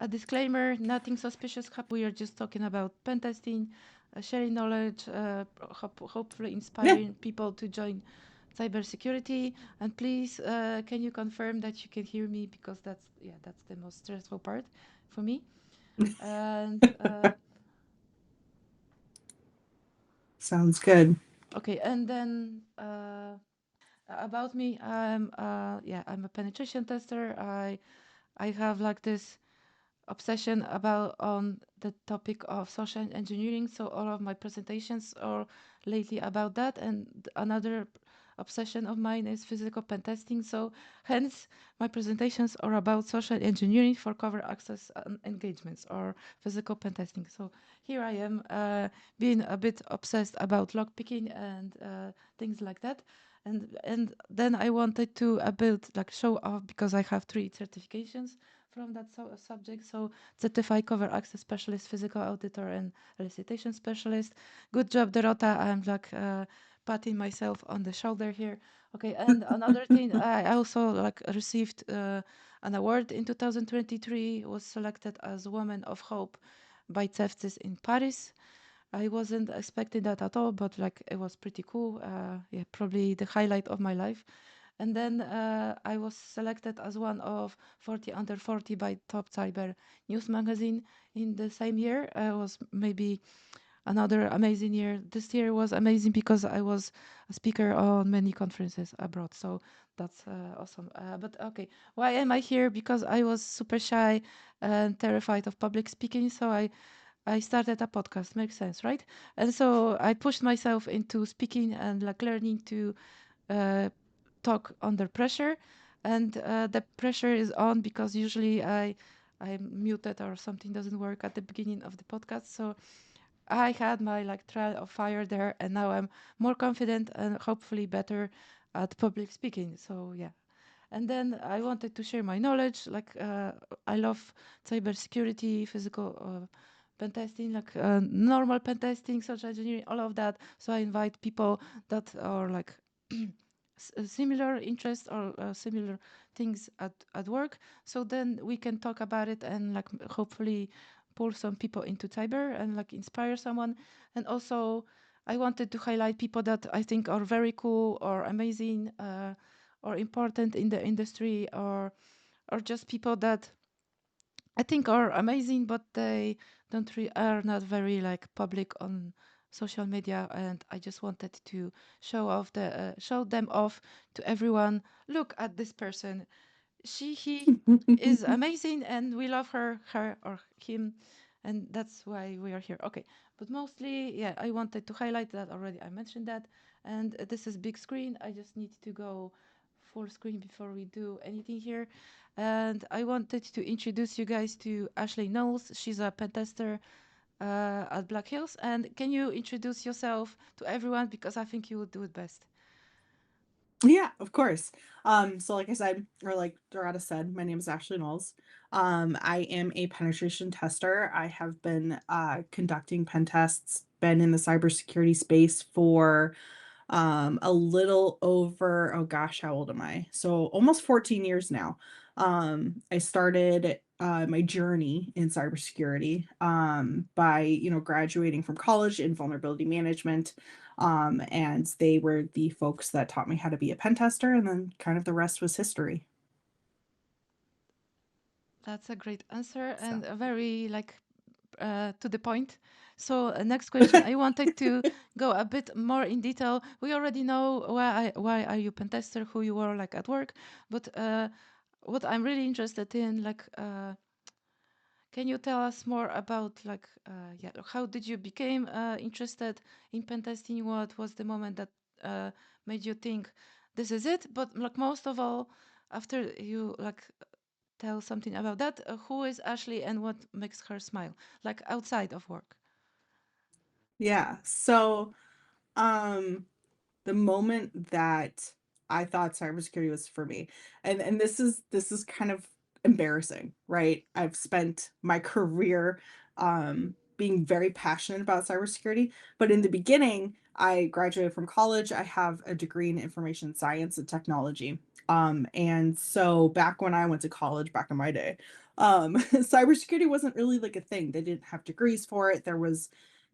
a disclaimer, nothing suspicious happened. We are just talking about pen testing, sharing knowledge, hopefully Yeah, inspiring people to join cybersecurity. And please, can you confirm that you can hear me? Because that's the most stressful part for me. And sounds good. okay, and then about me, I'm a penetration tester. I have like this obsession about on the topic of social engineering, so all of my presentations are lately about that. And another obsession of mine is physical pen testing, so hence my presentations are about social engineering for cover access engagements or physical pen testing. So here I am, being a bit obsessed about lockpicking and things like that. And then I wanted to build like show off because I have 3 certifications from that subject. So certified cover access specialist, physical auditor, and elicitation specialist. Good job, Dorota. I'm like patting myself on the shoulder here. Okay, and another thing, I also like received an award in 2023. Was selected as Woman of Hope by CEFTIS in Paris. I wasn't expecting that at all, but like it was pretty cool. Yeah, probably the highlight of my life. And then I was selected as one of 40 under 40 by Top Cyber News magazine in the same year. It was maybe another amazing year. This year was amazing because I was a speaker on many conferences abroad. So that's awesome. But okay, why am I here? Because I was super shy and terrified of public speaking. So I started a podcast. Makes sense, right? And so I pushed myself into speaking and like learning to uh, talk under pressure, and the pressure is on because usually I'm muted or something doesn't work at the beginning of the podcast. So I had my like trial of fire there, and now I'm more confident and hopefully better at public speaking. So yeah. And then I wanted to share my knowledge. Like I love cybersecurity, physical pen testing, like normal pen testing, social engineering, all of that. So I invite people that are like similar interests or similar things at work. So then we can talk about it and like hopefully pull some people into cyber and like inspire someone. And also I wanted to highlight people that I think are very cool or amazing or important in the industry, or just people that I think are amazing, but they don't are not very like public on social media. And I just wanted to show them off to everyone. Look at this person. He is amazing, and we love her or him, and that's why we are here. Okay, but mostly, yeah, I wanted to highlight that already. I mentioned that, and this is big screen. I just need to go full screen before we do anything here. And I wanted to introduce you guys to Ashley Knowles. She's a pen tester at Black Hills. And can you introduce yourself to everyone because I think you would do it best. Yeah, of course. So like I said, or like Dorada said, my name is Ashley Knowles. I am a penetration tester. I have been conducting pen tests, been in the cybersecurity space for a little over, oh gosh, how old am I? So almost 14 years now. I started my journey in cybersecurity by, graduating from college in vulnerability management. And they were the folks that taught me how to be a pen tester, and then kind of the rest was history. That's a great answer So, and a very like to the point. So next question, I wanted to go a bit more in detail. We already know why are you pen tester, who you were like at work, but what I'm really interested in, like, can you tell us more about like, how did you became interested in pen testing? What was the moment that made you think this is it? But like most of all, after you like tell something about that. Who is Ashley and what makes her smile, like outside of work? yeah. So, um, the moment that I thought cybersecurity was for me, and this is kind of embarrassing, right? I've spent my career being very passionate about cybersecurity, but in the beginning, I graduated from college. I have a degree in information science and technology. And so back when I went to college, back in my day, cybersecurity wasn't really like a thing. They didn't have degrees for it.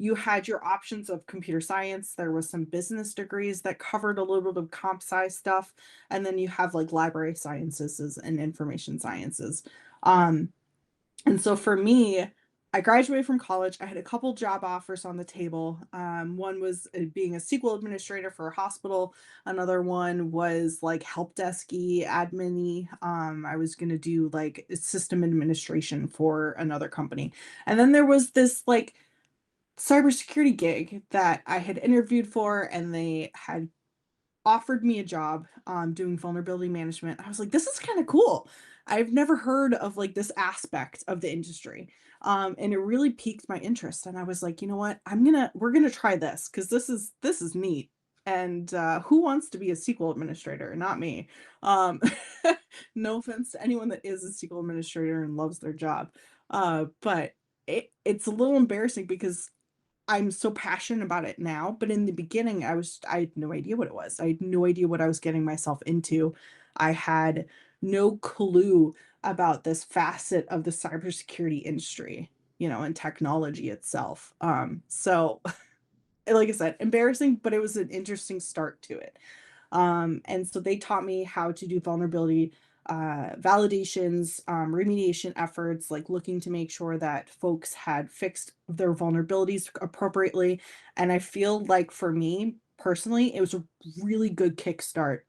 You had your options of computer science. There was some business degrees that covered a little bit of comp sci stuff. And then you have like library sciences and information sciences. Um, and so for me, I graduated from college. I had a couple job offers on the table. One was being a SQL administrator for a hospital. Another one was like help desky, admin. I was going to do like system administration for another company. And then there was this like cybersecurity gig that I had interviewed for, and they had offered me a job doing vulnerability management. I was like, this is kind of cool. I've never heard of like this aspect of the industry. And it really piqued my interest. And I was like, you know what? We're gonna try this because this is neat. And who wants to be a SQL administrator? Not me. Um, no offense to anyone that is a SQL administrator and loves their job. But it's a little embarrassing because I'm so passionate about it now, but in the beginning, I had no idea what it was. I had no idea what I was getting myself into. I had no clue about this facet of the cybersecurity industry, and technology itself. So like I said, embarrassing, but it was an interesting start to it. And so they taught me how to do vulnerability validations, remediation efforts, like looking to make sure that folks had fixed their vulnerabilities appropriately. And I feel like for me personally, it was a really good kickstart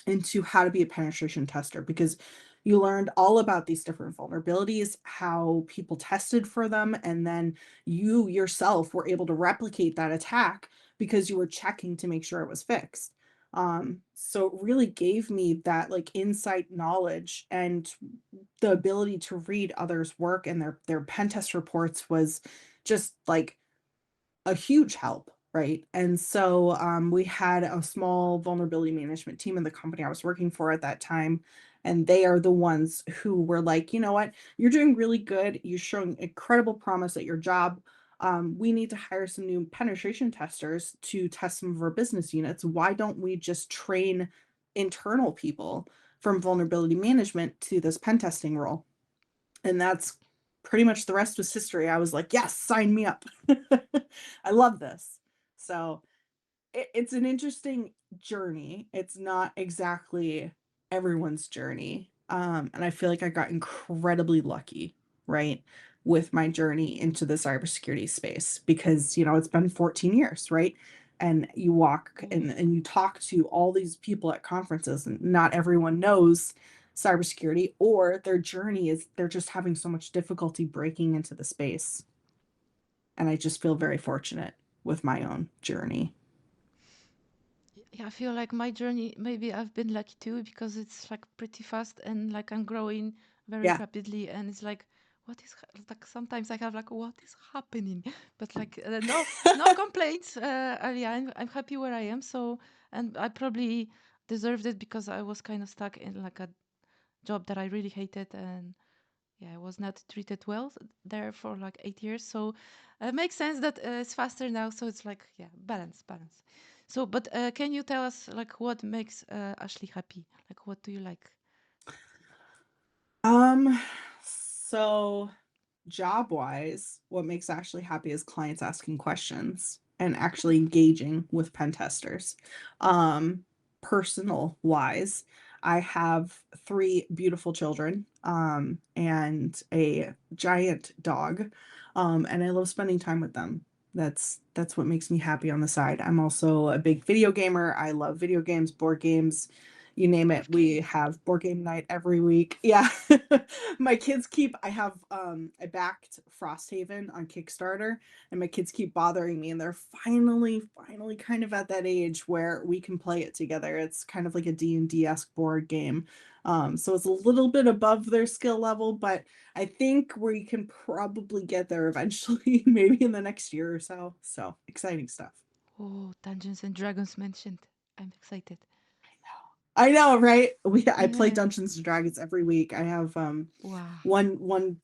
into how to be a penetration tester because you learned all about these different vulnerabilities, how people tested for them, and then you yourself were able to replicate that attack because you were checking to make sure it was fixed. So it really gave me that like insight knowledge, and the ability to read others' work and their pen test reports was just like a huge help, right? And so we had a small vulnerability management team in the company I was working for at that time. And they are the ones who were like, you know what, you're doing really good. You're showing incredible promise at your job. We need to hire some new penetration testers to test some of our business units. Why don't we just train internal people from vulnerability management to this pen testing role? And that's pretty much the rest was history. I was like, yes, sign me up. I love this. So it's an interesting journey. It's not exactly everyone's journey. And I feel like I got incredibly lucky, right, with my journey into the cybersecurity space because, it's been 14 years, right? And you walk Oh, and you talk to all these people at conferences, and not everyone knows cybersecurity, or their journey is they're just having so much difficulty breaking into the space. And I just feel very fortunate with my own journey. yeah, I feel like my journey, maybe I've been lucky too because it's like pretty fast and like I'm growing very Yeah. rapidly. And it's like, like sometimes I have like, what is happening? But like, no, no complaints. Yeah, I'm happy where I am. So, and I probably deserved it because I was kind of stuck in like a job that I really hated. And yeah, I was not treated well there for like 8 years. So it makes sense that it's faster now. So it's like, yeah, balance, balance. So, but can you tell us like what makes Ashley happy? Like, what do you like? Um, so job wise, what makes Ashley happy is clients asking questions and actually engaging with pen testers. Um, Personal wise, I have three beautiful children, and a giant dog. And I love spending time with them. That's what makes me happy on the side. I'm also a big video gamer. I love video games, board games, you name it. Board We games. have board game night every week. Yeah. My kids keep I have I backed Frosthaven on Kickstarter, and my kids keep bothering me, and they're finally kind of at that age where we can play it together. It's kind of like a D&D-esque board game. So it's a little bit above their skill level, but I think we can probably get there eventually, maybe in the next year or so. So exciting stuff. Oh, Dungeons and Dragons mentioned. I'm excited. I know, right? I play Yeah. Dungeons and Dragons every week. I have Wow. one one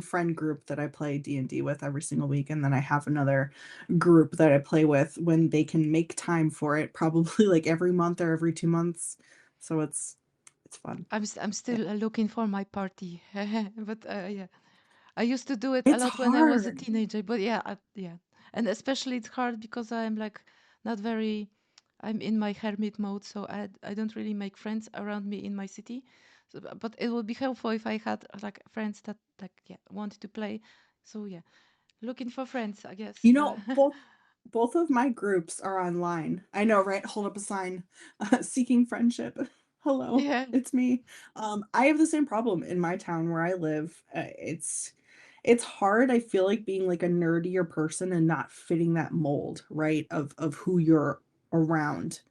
friend group that I play D&D with every single week, and then I have another group that I play with when they can make time for it, probably like every month or every 2 months. So it's fun. I'm Yeah. still looking for my party, but yeah, I used to do it a It's lot when I was a hard. teenager. But yeah, yeah, and especially it's hard because I'm like not very. I'm in my hermit mode, so I don't really make friends around me in my city. So, but it would be helpful if I had like friends that like yeah wanted to play. So yeah, looking for friends, I guess. You know, both of my groups are online. I know, right? Hold up a sign, seeking friendship. Hello, Yeah, it's me. I have the same problem in my town where I live. It's hard. I feel like being like a nerdier person and not fitting that mold, right? Of who you're around.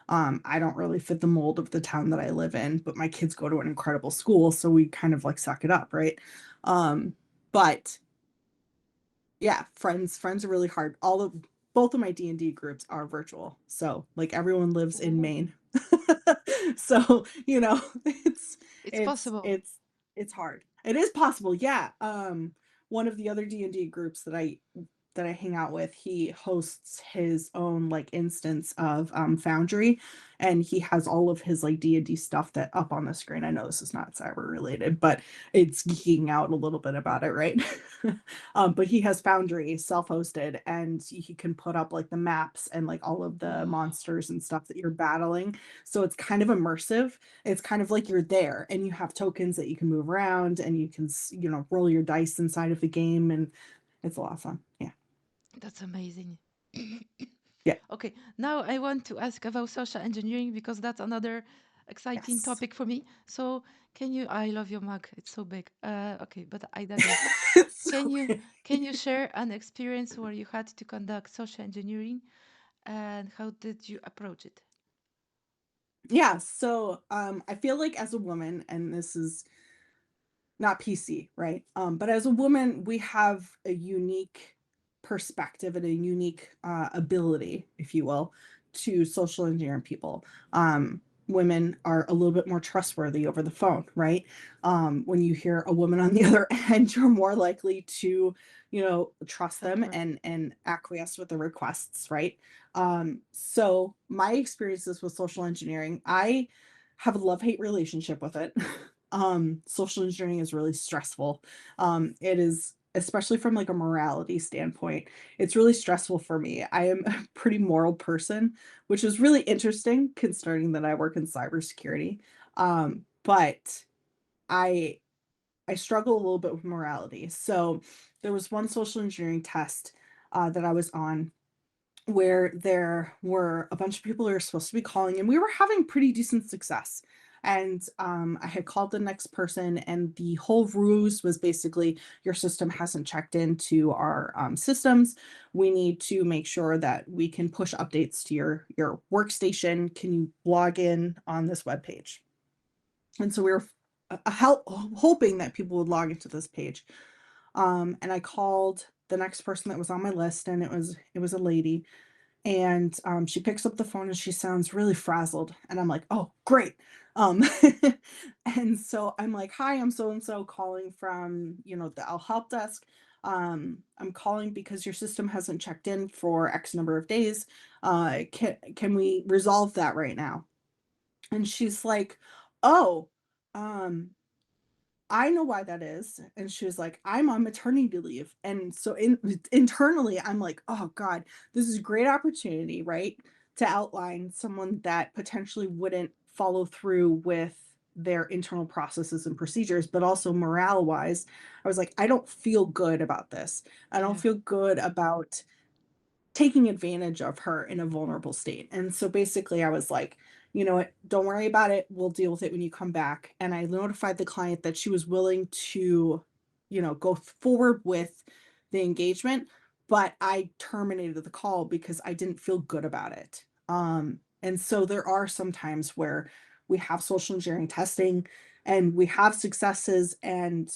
I don't really fit the mold of the town that I live in, but my kids go to an incredible school, so we kind of like suck it up, right? But yeah, friends are really hard. All of both of my D&D groups are virtual. So, like everyone lives in ooh, Maine. So, it's it's it's possible. it's it's hard. It is possible. Yeah. One of the other D&D groups that I hang out with, he hosts his own like instance of Foundry, and he has all of his like D&D stuff that up on the screen. I know this is not cyber related, but it's geeking out a little bit about it, right? But he has Foundry self-hosted, and he can put up like the maps and like all of the Wow, monsters and stuff that you're battling. So it's kind of immersive. It's kind of like you're there and you have tokens that you can move around, and you can, roll your dice inside of the game, and it's a lot of fun. Yeah. that's amazing. Yeah. Okay, now I want to ask about social engineering because that's another exciting Yes. topic for me. So, can you? I love your mug; it's so big. Okay, but I digress. So Can you can you share an experience where you had to conduct social engineering, and how did you approach it? yeah, so I feel like as a woman, and this is not PC, right? But as a woman, we have a unique perspective and a unique ability, if you will, to social engineering people. Women are a little bit more trustworthy over the phone, right? When you hear a woman on the other end, you're more likely to, trust Help them her. and acquiesce with the requests, right? So my experiences with social engineering, I have a love-hate relationship with it. Social engineering is really stressful. It is, especially from like a morality standpoint, it's really stressful for me. I am a pretty moral person, which is really interesting considering that I work in cybersecurity. But I I struggle a little bit with morality. So there was one social engineering test that I was on where there were a bunch of people who were supposed to be calling, and we were having pretty decent success. And I had called the next person, and the whole ruse was basically your system hasn't checked into our systems. We need to make sure that we can push updates to your workstation. Can you log in on this web page? And so we were hoping that people would log into this page. And I called the next person that was on my list, and it was a lady, and she picks up the phone and she sounds really frazzled, and I'm like, oh great. um and so I'm like, hi, I'm so and so calling from, the help desk. I'm calling because your system hasn't checked in for X number of days. Can we resolve that right now? And she's like, oh, um I know why that is. And she was like, I'm on maternity leave. And so internally, I'm like, oh God, this is a great opportunity, right? To outline someone that potentially wouldn't follow through with their internal processes and procedures, but also morale wise, I was like, I don't feel good about this. I don't Yeah, feel good about taking advantage of her in a vulnerable state. And so basically, I was like, you know what, don't worry about it. We'll deal with it when you come back. And I notified the client that she was willing to, go forward with the engagement, but I terminated the call because I didn't feel good about it. And so there are some times where we have social engineering testing and we have successes, and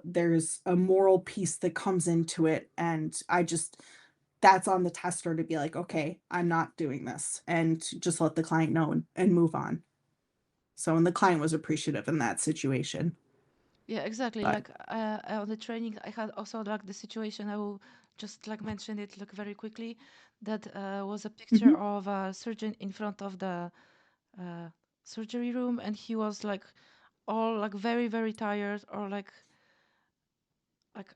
there's a moral piece that comes into it, and I just that's on the tester to be like, okay, I'm not doing this, and to just let the client know and move on. So, and the client was appreciative in that situation. Yeah, exactly. But Like on the training, I had also like the situation. I will just like mention it like very quickly. That was a picture Mhm. of a surgeon in front of the uh, surgery room, and he was like all like very very tired or like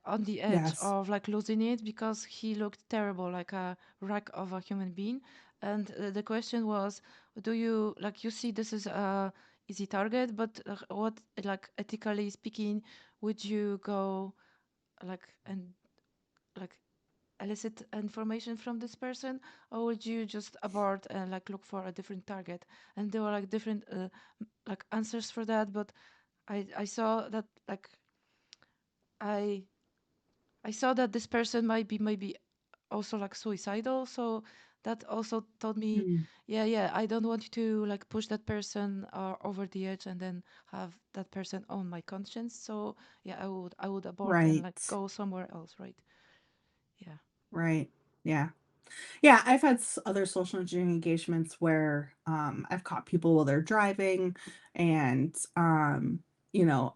on the edge Yes. of like losing it because he looked terrible, like a wreck of a human being. And the question was, do you like you see this is a easy target, but what like ethically speaking, would you go like and like elicit information from this person, or would you just abort and like look for a different target? And there were like different like answers for that, but I saw that like I I saw that this person might be maybe also like suicidal. So that also told me, Mm. yeah, yeah, I don't want you to like push that person over the edge and then have that person on my conscience. So yeah, I would abort and like Right. go somewhere else, right? Yeah, Right. Yeah. Yeah, I've had other social engineering engagements where I've caught people while they're driving, and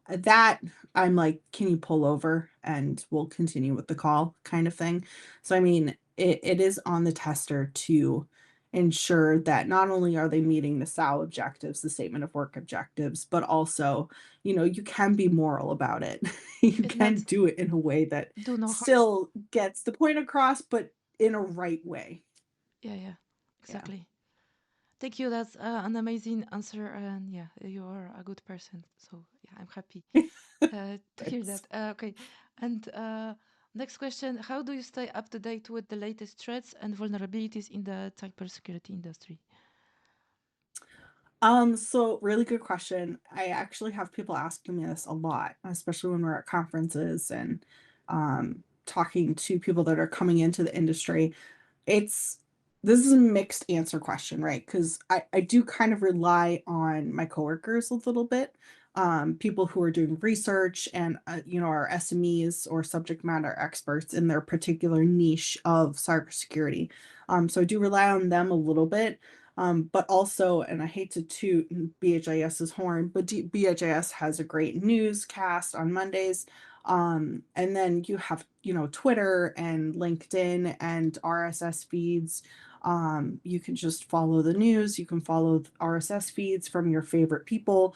that I'm like, can you pull over and we'll continue with the call kind of thing. So I mean, it is on the tester to ensure that not only are they meeting the SAL objectives, the statement of work objectives, but also, you can be moral about it. You it can might do it in a way that do no harm. still gets the point across, but in a right way. Yeah, yeah, Yeah. exactly. Thank you. That's an amazing answer, and yeah, you are a good person. So yeah, I'm happy to hear Thanks. that. Okay, and next question: how do you stay up to date with the latest threats and vulnerabilities in the cybersecurity industry? So really good question. I actually have people asking me this a lot, especially when we're at conferences and talking to people that are coming into the industry. It's this is a mixed answer question, right? Because I do kind of rely on my coworkers a little bit, people who are doing research and are SMEs or subject matter experts in their particular niche of cybersecurity. So I do rely on them a little bit. But also, and I hate to toot BHIS's horn, but BHIS has a great newscast on Mondays. And then you have, Twitter and LinkedIn and RSS feeds. You can just follow the news. You can follow RSS feeds from your favorite people.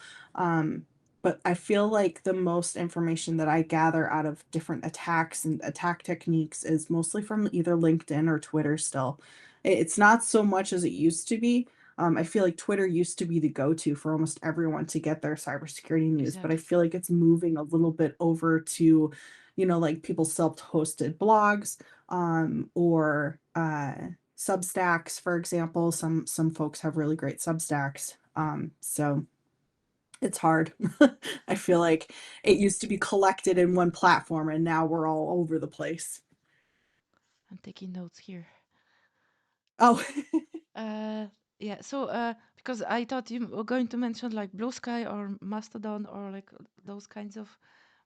But I feel like the most information that I gather out of different attacks and attack techniques is mostly from either LinkedIn or Twitter still. It's not so much as it used to be. I feel like Twitter used to be the go-to for almost everyone to get their cybersecurity news, but I Exactly. feel like it's moving a little bit over to, like people's self-hosted blogs, or Substacks, for example. Some folks have really great Substacks. So it's hard. I feel like it used to be collected in one platform, and now we're all over the place. I'm taking notes here. Oh, Uh, yeah. So because I thought you were going to mention like Blue Sky or Mastodon or like those kinds of,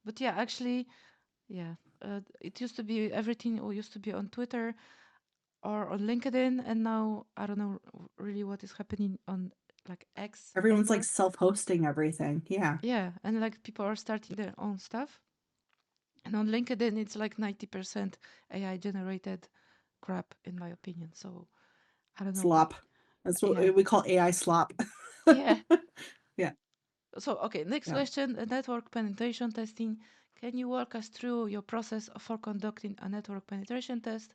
but yeah, actually, yeah. It used to be everything used to be on Twitter or on LinkedIn, and now I don't know really what is happening on like X everyone's like anymore. self-hosting everything. Yeah. Yeah, and like people are starting their own stuff, and on LinkedIn it's like 90% AI generated crap, in my opinion. So I don't know. Slop. That's what Yeah, we call AI slop. yeah. Yeah. So okay, next Yeah. question: network penetration testing. Can you walk us through your process for conducting a network penetration test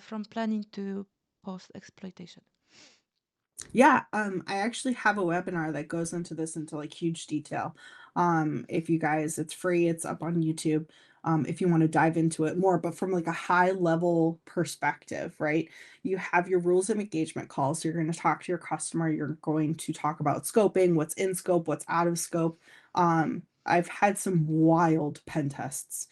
from planning to post exploitation? Yeah, I actually have a webinar that goes into this into like huge detail. If you guys, it's free, it's up on YouTube. If you want to dive into it more, but from like a high level perspective, right? You have your rules of engagement calls. So you're going to talk to your customer. You're going to talk about scoping, what's in scope, what's out of scope. I've had some wild pen tests.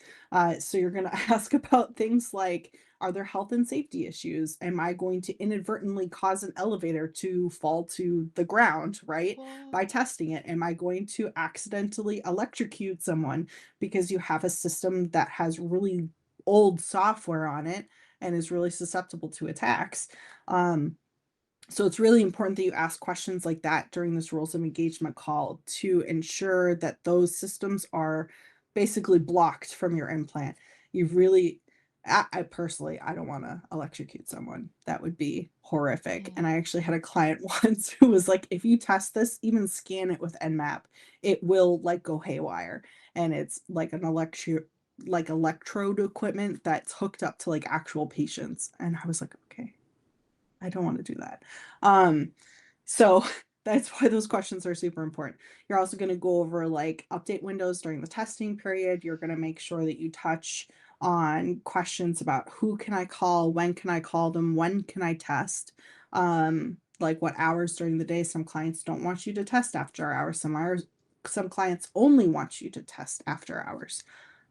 So you're going to ask about things like, are there health and safety issues? Am I going to inadvertently cause an elevator to fall to the ground, right? By Whoa. testing it? Am I going to accidentally electrocute someone because you have a system that has really old software on it and is really susceptible to attacks. So it's really important that you ask questions like that during this rules of engagement call to ensure that those systems are basically blocked from your implant. You really, I personally, I don't want to electrocute someone. That would be horrific. And Yeah. I actually had a client once who was like, if you test this, even scan it with Nmap, it will like go haywire. And it's like an like electrode equipment that's hooked up to like actual patients. And I was like, okay, I don't want to do that. Um, so that's why those questions are super important. You're also going to go over like update windows during the testing period. You're going to make sure that you touch on questions about who can I call, when can I call them, when can I test, like what hours during the day. Some clients don't want you to test after hours. Some clients only want you to test after hours.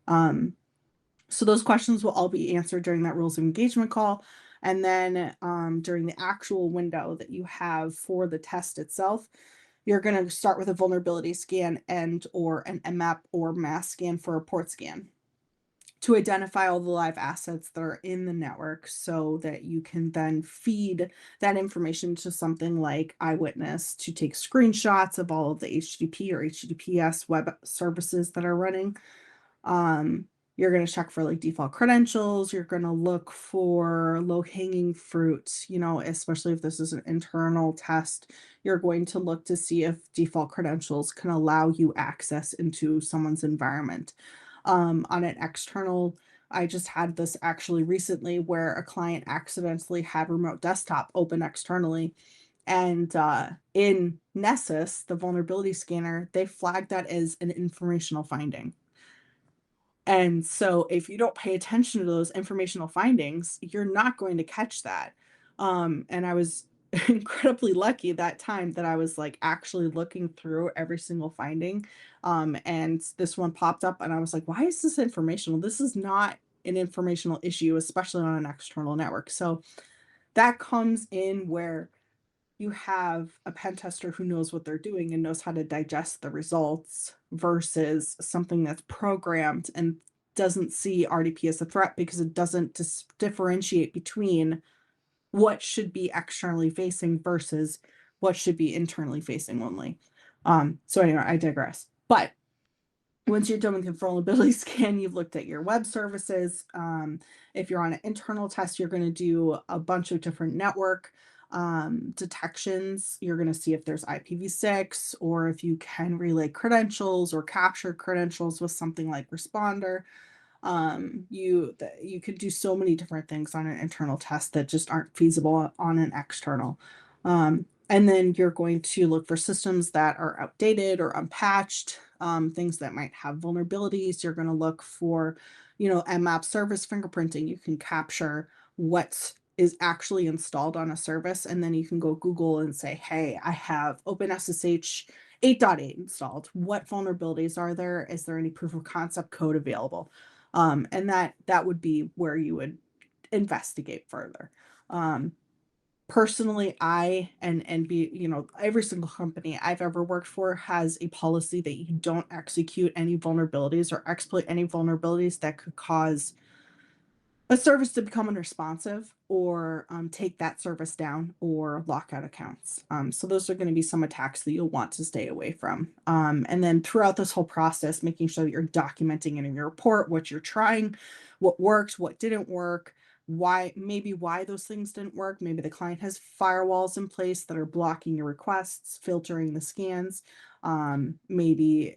Um, so those questions will all be answered during that rules of engagement call. And then during the actual window that you have for the test itself, you're going to start with a vulnerability scan and or an MAP or mass scan for a port scan to identify all the live assets that are in the network so that you can then feed that information to something like Eyewitness to take screenshots of all of the HTTP or HTTPS web services that are running. um, you're going to check for like default credentials. You're going to look for low hanging fruit, especially if this is an internal test. You're going to look to see if default credentials can allow you access into someone's environment. On an external, I just had this actually recently where a client accidentally had remote desktop open externally. And in Nessus, the vulnerability scanner, they flagged that as an informational finding. And so if you don't pay attention to those informational findings, you're not going to catch that. And I was incredibly lucky that time that I was like actually looking through every single finding. And this one popped up and I was like, why is this informational? This is not an informational issue, especially on an external network. So that comes in where you have a pen tester who knows what they're doing and knows how to digest the results versus something that's programmed and doesn't see RDP as a threat because it doesn't differentiate between what should be externally facing versus what should be internally facing only. So anyway, I digress. But once you're done with your vulnerability scan, you've looked at your web services. If you're on an internal test, you're going to do a bunch of different network detections. You're going to see if there's IPv6 or if you can relay credentials or capture credentials with something like Responder. You could do so many different things on an internal test that just aren't feasible on an external. And then you're going to look for systems that are outdated or unpatched, things that might have vulnerabilities. You're going to look for, Nmap service fingerprinting. You can capture what is actually installed on a service, and then you can go Google and say, hey, I have OpenSSH 8.8 installed. What vulnerabilities are there? Is there any proof of concept code available? And that would be where you would investigate further. Um, Personally, every single company I've ever worked for has a policy that you don't execute any vulnerabilities or exploit any vulnerabilities that could cause a service to become unresponsive or take that service down or lock out accounts. So those are going to be some attacks that you'll want to stay away from. And then throughout this whole process, making sure that you're documenting it in your report, what you're trying, what worked, what didn't work, why those things didn't work. Maybe the client has firewalls in place that are blocking your requests, filtering the scans. Maybe,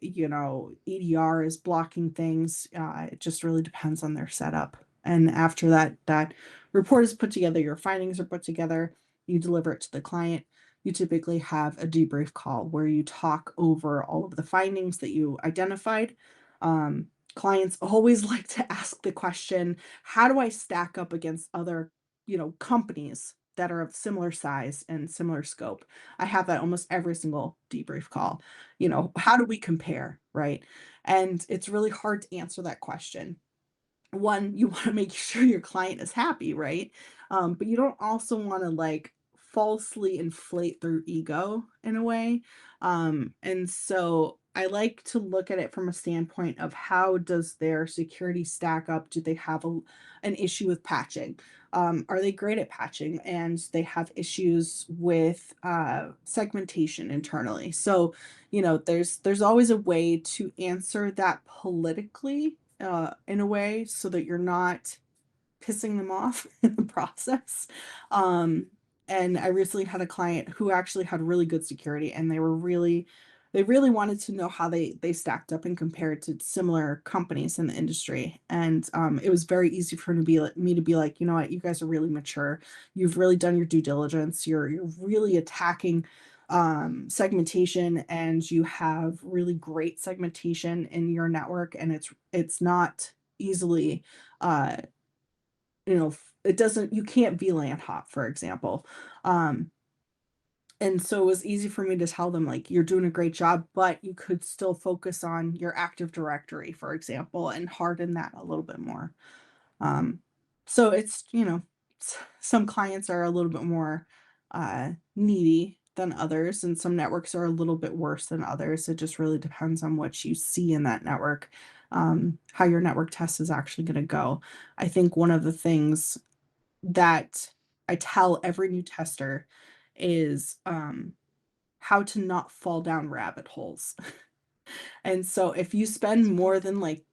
EDR is blocking things. It just really depends on their setup. And after that report is put together, your findings are put together, you deliver it to the client. You typically have a debrief call where you talk over all of the findings that you identified. Clients always like to ask the question, how do I stack up against other, companies that are of similar size and similar scope? I have that almost every single debrief call. How do we compare, right? And it's really hard to answer that question. One, you want to make sure your client is happy, right? But you don't also want to like falsely inflate their ego in a way. And so I like to look at it from a standpoint of how does their security stack up? Do they have an issue with patching? Are they great at patching? And they have issues with segmentation internally. So, there's always a way to answer that politically, in a way, so that you're not pissing them off in the process. Um, and I recently had a client who actually had really good security, and they really wanted to know how they stacked up and compared to similar companies in the industry. And it was very easy for me to be like, you know what, you guys are really mature. You've really done your due diligence. You're really attacking segmentation, and you have really great segmentation in your network, and it's not easily uh it doesn't, you can't VLAN hop, for example. Um, and so it was easy for me to tell them, like, you're doing a great job, but you could still focus on your Active Directory, for example, and harden that a little bit more. Um, so some clients are a little bit more needy than others, and some networks are a little bit worse than others. It just really depends on what you see in that network, how your network test is actually going to go. I think one of the things that I tell every new tester is how to not fall down rabbit holes. And so if you spend It's more important. than like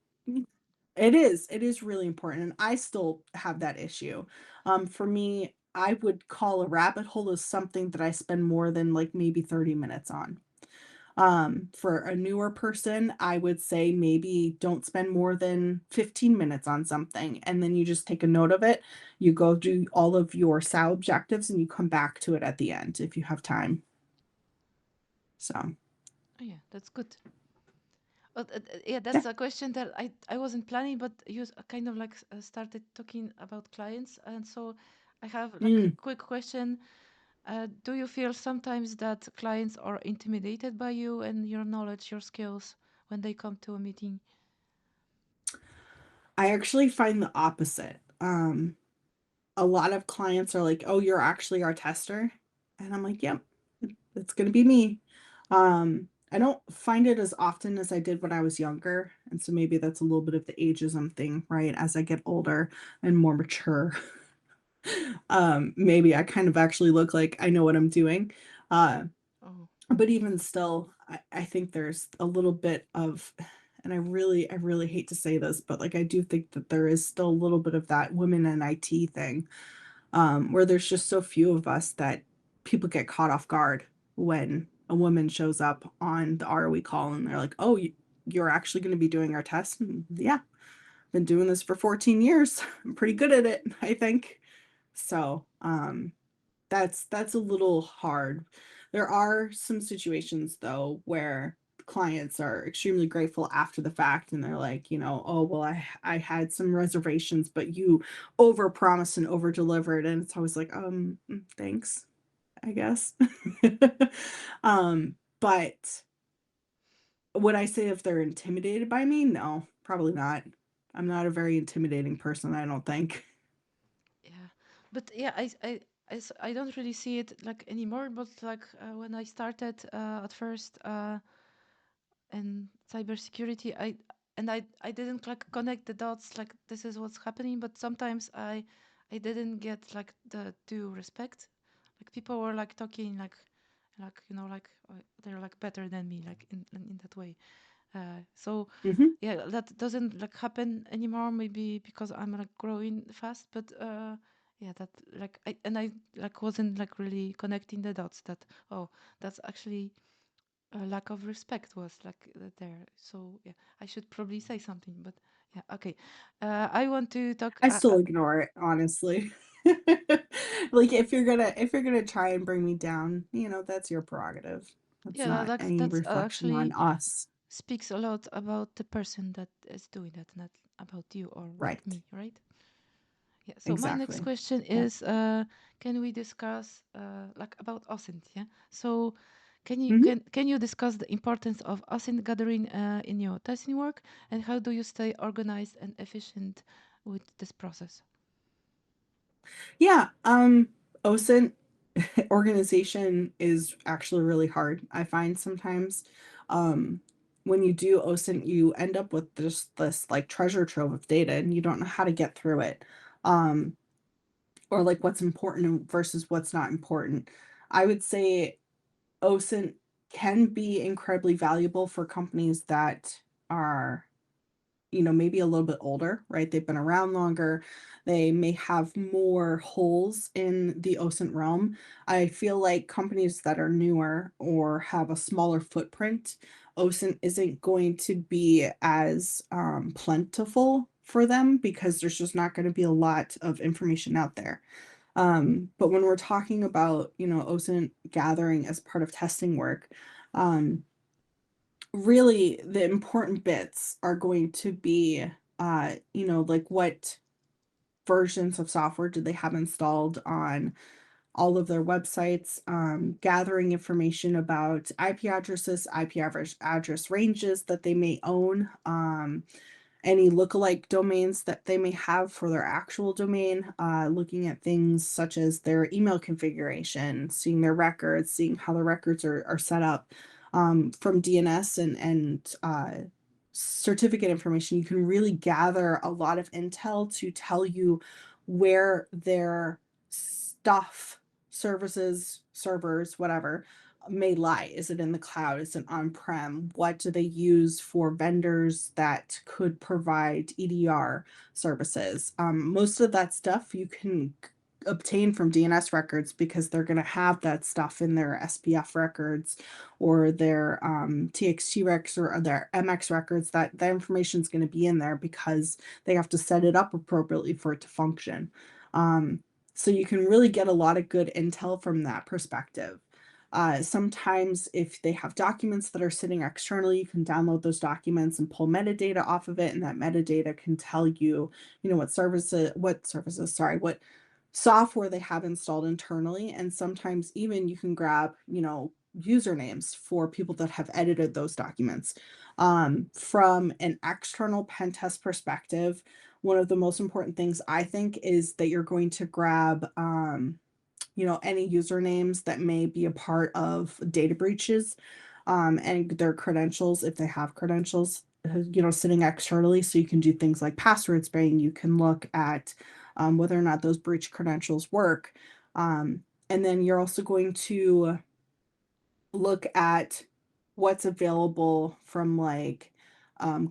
it is really important. And I still have that issue. For me, I would call a rabbit hole as something that I spend more than like maybe 30 minutes on. For a newer person, I would say maybe don't spend more than 15 minutes on something, and then you just take a note of it. You go do all of your SAO objectives, and you come back to it at the end if you have time. So, Oh, yeah, that's good. Yeah, yeah. that's a question that I wasn't planning, but you kind of like started talking about clients, and so I have like a Mm. quick question. Do you feel sometimes that clients are intimidated by you and your knowledge, your skills when they come to a meeting? I actually find the opposite. A lot of clients are like, "Oh, you're actually our tester?" And I'm like, "Yep, it's gonna be me." I don't find it as often as I did when I was younger, and so maybe that's a little bit of the ageism thing, right? As I get older and more mature, maybe I kind of actually look like I know what I'm doing. Uh, Oh, but even still, I think there's a little bit of, and I really hate to say this, but like I do think that there is still a little bit of that women in IT thing, where there's just so few of us that people get caught off guard when a woman shows up on the ROE call and they're like, "Oh, you're actually going to be doing our test?" And, yeah, been doing this for 14 years. I'm pretty good at it, I think. So, that's a little hard. There are some situations though where clients are extremely grateful after the fact, and they're like, "Oh, well, I had some reservations, but you overpromised and over-delivered." And it's always like, thanks, I guess." But would I say if they're intimidated by me? No, probably not. I'm not a very intimidating person, I don't think. yeah, but yeah, I don't really see it like anymore. But like when I started at first in cybersecurity, I didn't like connect the dots. Like this is what's happening. But sometimes I didn't get like the due respect. Like people were like talking like like they're like better than me like in that way. So Mhm. yeah, that doesn't like happen anymore. Maybe because I'm like growing fast, but yeah, that like I like wasn't like really connecting the dots. That oh, that's actually a lack of respect was like there. So yeah, I should probably say something, but yeah, okay. I want to talk. I still ignore it, honestly. Like, if you're gonna try and bring me down, that's your prerogative. That's Yeah, not any that's reflection on actually us. speaks a lot about the person that is doing that, not about you or like Right. me, right? Yeah. So my next Exactly. question Yeah. is, can we discuss like about OSINT? Yeah. So, Mhm. can you discuss the importance of OSINT gathering in your testing work, and how do you stay organized and efficient with this process? Yeah, OSINT organization is actually really hard, I find sometimes. Um, when you do OSINT, you end up with this like treasure trove of data, and you don't know how to get through it. Um, or like what's important versus what's not important. I would say OSINT can be incredibly valuable for companies that are, maybe a little bit older, right? They've been around longer. They may have more holes in the OSINT realm. I feel like companies that are newer or have a smaller footprint, OSINT isn't going to be as plentiful for them because there's just not going to be a lot of information out there. But when we're talking about, OSINT gathering as part of testing work, um, really the important bits are going to be, like what versions of software do they have installed on all of their websites, gathering information about IP addresses, IP address ranges that they may own, any lookalike domains that they may have for their actual domain, looking at things such as their email configuration, seeing their records, seeing how the records are set up, from DNS and certificate information. You can really gather a lot of intel to tell you where their stuff, services, servers, whatever, may lie. Is it in the cloud? Is it on-prem? What do they use for vendors that could provide EDR services? Most of that stuff you can obtain from DNS records because they're going to have that stuff in their SPF records or their TXT recs or their MX records. That information is going to be in there because they have to set it up appropriately for it to function. So you can really get a lot of good intel from that perspective. Sometimes if they have documents that are sitting externally, you can download those documents and pull metadata off of it, and that metadata can tell you, what software they have installed internally. And sometimes even you can grab, usernames for people that have edited those documents. From an external pen test perspective, one of the most important things I think is that you're going to grab, any usernames that may be a part of data breaches, and their credentials, if they have credentials, sitting externally. So you can do things like password spraying. You can look at whether or not those breach credentials work. And then you're also going to look at what's available from like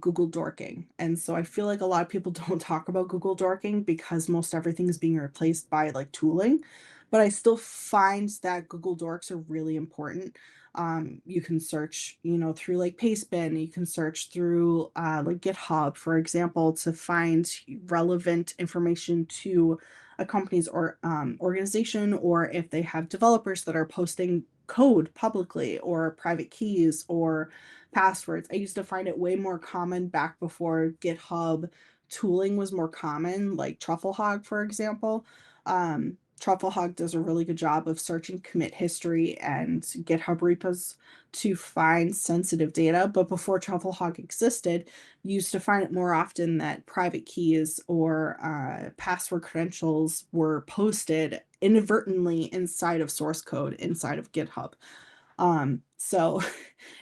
Google Dorking. And so I feel like a lot of people don't talk about Google Dorking because most everything is being replaced by like tooling. But I still find that Google Dorks are really important. You can search, through like Pastebin, you can search through like GitHub, for example, to find relevant information to a company's or organization, or if they have developers that are posting code publicly or private keys or passwords. I used to find it way more common back before GitHub tooling was more common, like Trufflehog, for example. Trufflehog does a really good job of searching commit history and GitHub repos to find sensitive data. But before Trufflehog existed, you used to find it more often that private keys or password credentials were posted inadvertently inside of source code inside of GitHub. So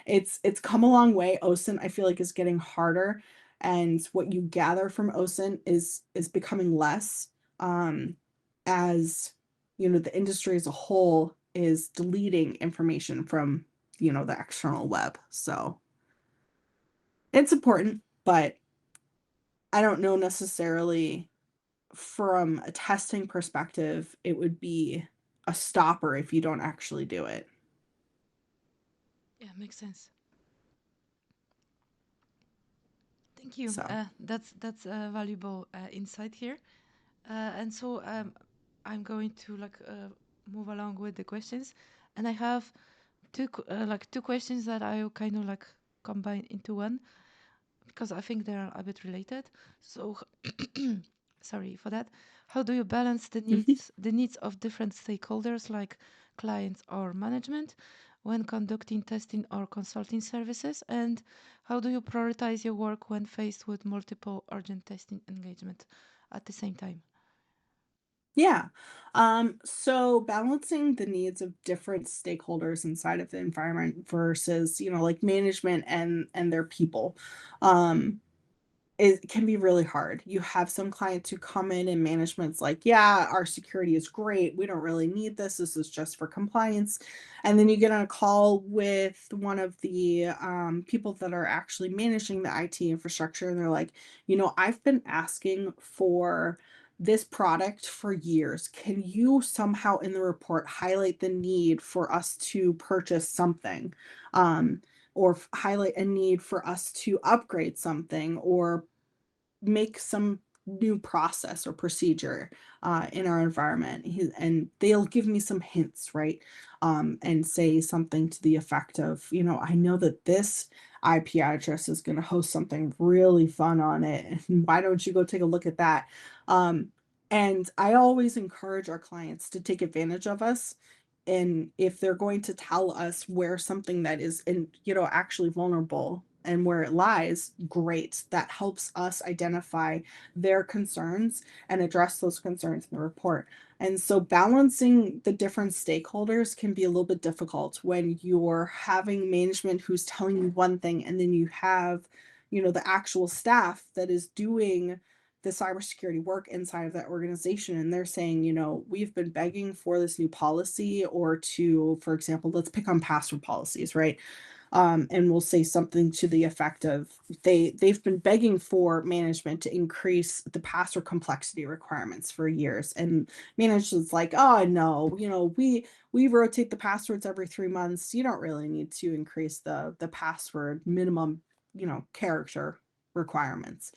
it's come a long way. OSINT, I feel like, is getting harder, and what you gather from OSINT is becoming less, as the industry as a whole is deleting information from the external web. So it's important, but I don't know necessarily from a testing perspective, it would be a stopper if you don't actually do it. Yeah, makes sense. Thank you. So That's a valuable insight here. And so I'm going to move along with the questions, and I have two questions that I kind of like combine into one because I think they're a bit related. So sorry for that. How do you balance the needs of different stakeholders like clients or management when conducting testing or consulting services? And how do you prioritize your work when faced with multiple urgent testing engagement at the same time? yeah. So balancing the needs of different stakeholders inside of the environment versus, like management and their people. Um, it can be really hard. You have some clients who come in and management's like, yeah, our security is great. We don't really need this. This is just for compliance. And then you get on a call with one of the people that are actually managing the IT infrastructure. And they're like, I've been asking for this product for years. Can you somehow in the report highlight the need for us to purchase something? Or highlight a need for us to upgrade something or make some new process or procedure in our environment. And they'll give me some hints, right? And say something to the effect of, I know that this IP address is going to host something really fun on it. Why don't you go take a look at that? Um, and I always encourage our clients to take advantage of us. And if they're going to tell us where something that is actually vulnerable and where it lies, great. That helps us identify their concerns and address those concerns in the report. And so balancing the different stakeholders can be a little bit difficult when you're having management who's telling you one thing, and then you have, the actual staff that is doing the cybersecurity work inside of that organization. And they're saying, we've been begging for this new policy, or to, for example, let's pick on password policies, right? And we'll say something to the effect of they've been begging for management to increase the password complexity requirements for years, and management's like, oh no, we rotate the passwords every 3 months. You don't really need to increase the password minimum character requirements.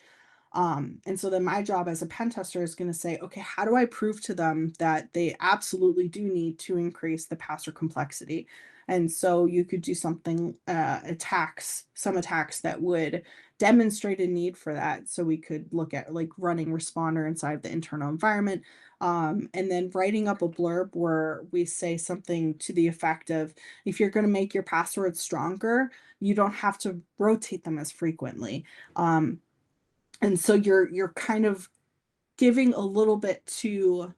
And so then my job as a pen tester is going to say, okay, how do I prove to them that they absolutely do need to increase the password complexity? And so you could do something, some attacks that would demonstrate a need for that. So we could look at like running responder inside the internal environment, and then writing up a blurb where we say something to the effect of, if you're going to make your passwords stronger, you don't have to rotate them as frequently. And so you're kind of giving a little bit to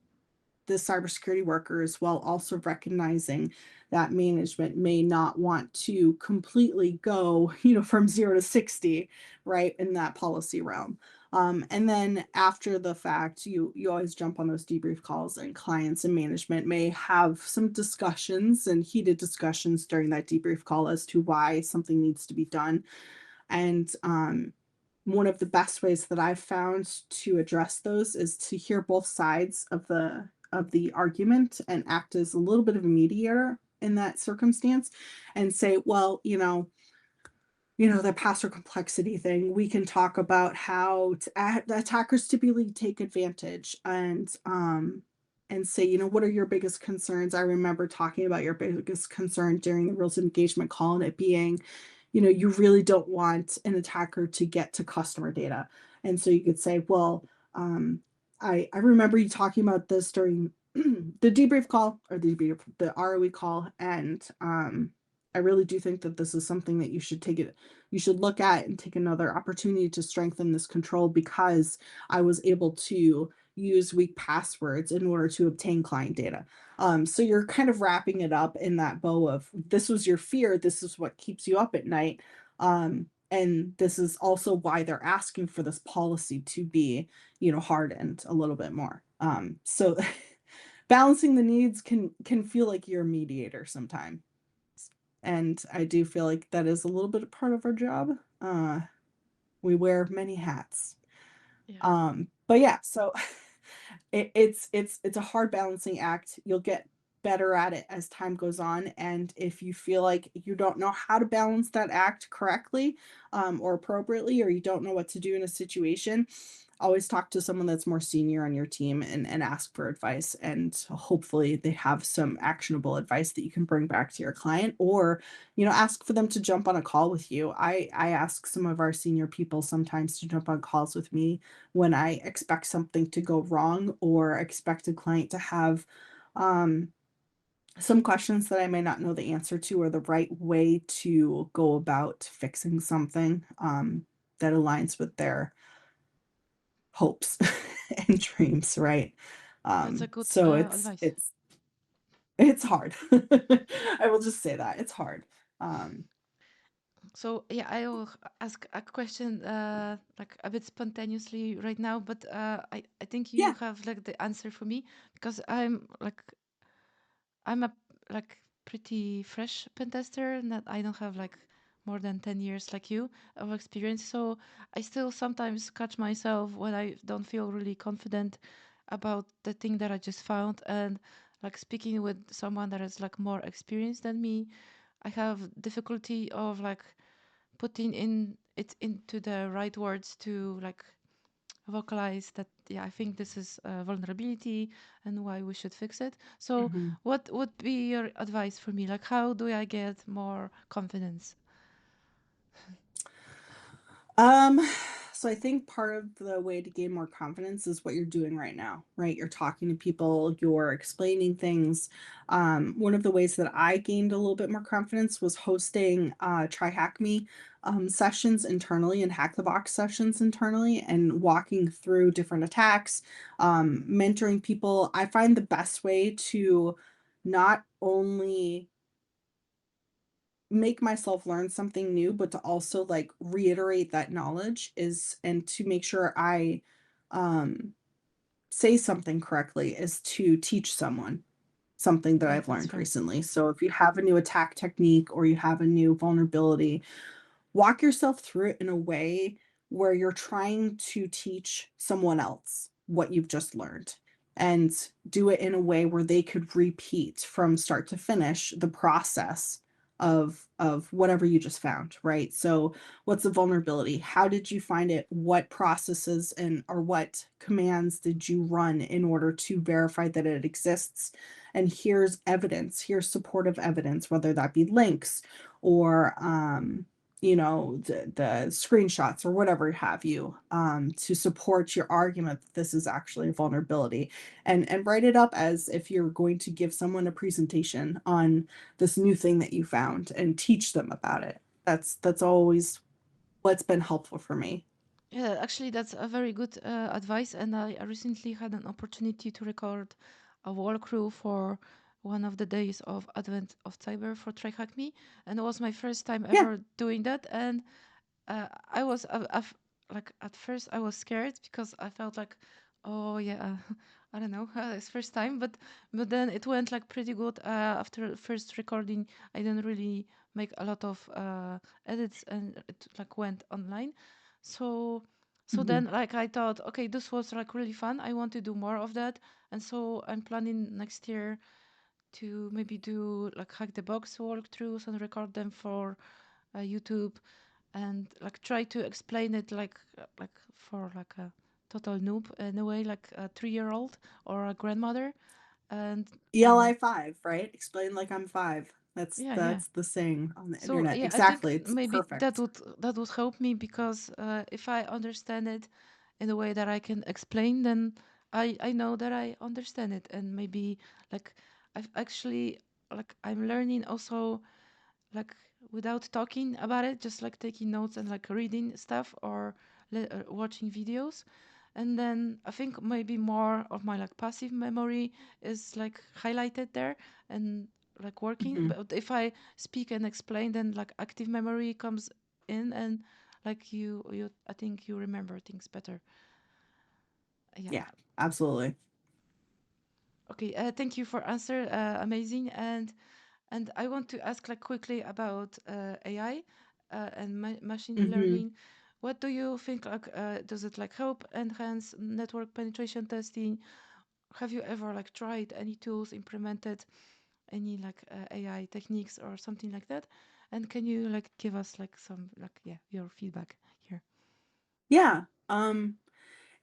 the cybersecurity workers, while also recognizing that management may not want to completely go, from 0 to 60, right, in that policy realm. And then after the fact, you always jump on those debrief calls, and clients and management may have some discussions and heated discussions during that debrief call as to why something needs to be done. And one of the best ways that I've found to address those is to hear both sides of the argument and act as a little bit of a mediator in that circumstance, and say, well, the password complexity thing, we can talk about how the attackers typically take advantage, and say, what are your biggest concerns? I remember talking about your biggest concern during the rules of engagement call, and it being, you really don't want an attacker to get to customer data. And so you could say, well, I remember you talking about this during the debrief call, or the ROE call, and I really do think that this is something that you should look at and take another opportunity to strengthen this control, because I was able to use weak passwords in order to obtain client data. So you're kind of wrapping it up in that bow of, this was your fear, this is what keeps you up at night. And this is also why they're asking for this policy to be, hardened a little bit more. So balancing the needs can feel like you're a mediator sometimes. And I do feel like that is a little bit of part of our job. We wear many hats. Yeah. But yeah, so it's a hard balancing act. You'll get better at it as time goes on, and if you feel like you don't know how to balance that act correctly, or appropriately, or you don't know what to do in a situation, always talk to someone that's more senior on your team, and ask for advice, and hopefully they have some actionable advice that you can bring back to your client, or ask for them to jump on a call with you. I ask some of our senior people sometimes to jump on calls with me when I expect something to go wrong, or expect a client to have some questions that I may not know the answer to, or the right way to go about fixing something that aligns with their hopes and dreams, right? That's a good So it's advice. it's it's hard. I will just say that it's hard. Um, So yeah, I will ask a question like a bit spontaneously right now, but I think you Yeah. have like the answer for me because I'm a like pretty fresh pen tester. Not I don't have like more than 10 years like you of experience. So I still sometimes catch myself when I don't feel really confident about the thing that I just found, and like speaking with someone that is like more experienced than me, I have difficulty of like putting in it into the right words to like vocalize that, yeah, I think this is a vulnerability and why we should fix it. So Mhm. what would be your advice for me, like how do I get more confidence? Um, so I think part of the way to gain more confidence is what you're doing right now, right? You're talking to people, you're explaining things. One of the ways that I gained a little bit more confidence was hosting Try Hack Me sessions internally and Hack the Box sessions internally and walking through different attacks, mentoring people. I find the best way to not only make myself learn something new, but to also like reiterate that knowledge is and to make sure I um say something correctly is to teach someone something that Yeah, I've that's learned fair. recently. So if you have a new attack technique or you have a new vulnerability, walk yourself through it in a way where you're trying to teach someone else what you've just learned and do it in a way where they could repeat from start to finish the process of whatever you just found, right? So what's the vulnerability? How did you find it? What processes and or what commands did you run in order to verify that it exists? And here's evidence, here's supportive evidence, whether that be links or the screenshots or whatever have you, to support your argument that this is actually a vulnerability, and write it up as if you're going to give someone a presentation on this new thing that you found and teach them about it. That's always what's been helpful for me. Yeah, actually, that's a very good advice. And I recently had an opportunity to record a walkthrough for one of the days of Advent of Cyber for Try Hack Me, and it was my first time Yeah. ever doing that. And I was like at first I was scared because I felt like, oh yeah, I don't know, it's first time, but then it went like pretty good. After first recording, I didn't really make a lot of edits, and it like went online. So so Mhm. then like I thought, okay, this was like really fun. I want to do more of that, and so I'm planning next year to maybe do like hack the box walkthroughs and record them for YouTube, and like try to explain it like for like a total noob in a way, like a 3-year-old or a grandmother. And ELI 5, right? Explain like I'm 5. That's yeah, yeah. that's the saying on the So internet. yeah, I think Exactly. It's maybe perfect. that would help me because if I understand it in a way that I can explain, then I know that I understand it, and maybe like I've actually like I'm learning also like without talking about it, just like taking notes and like reading stuff or watching videos. And then I think maybe more of my like passive memory is like highlighted there and like working. Mhm. But if I speak and explain, then like active memory comes in, and like you I think you remember things better. Yeah. Yeah, absolutely. Okay. Thank you for answer. Amazing. And I want to ask like quickly about AI and machine Mhm. learning. What do you think? Like, does it like help enhance network penetration testing? Have you ever like tried any tools, implemented any like AI techniques or something like that? And can you like give us like some like yeah your feedback here? Yeah.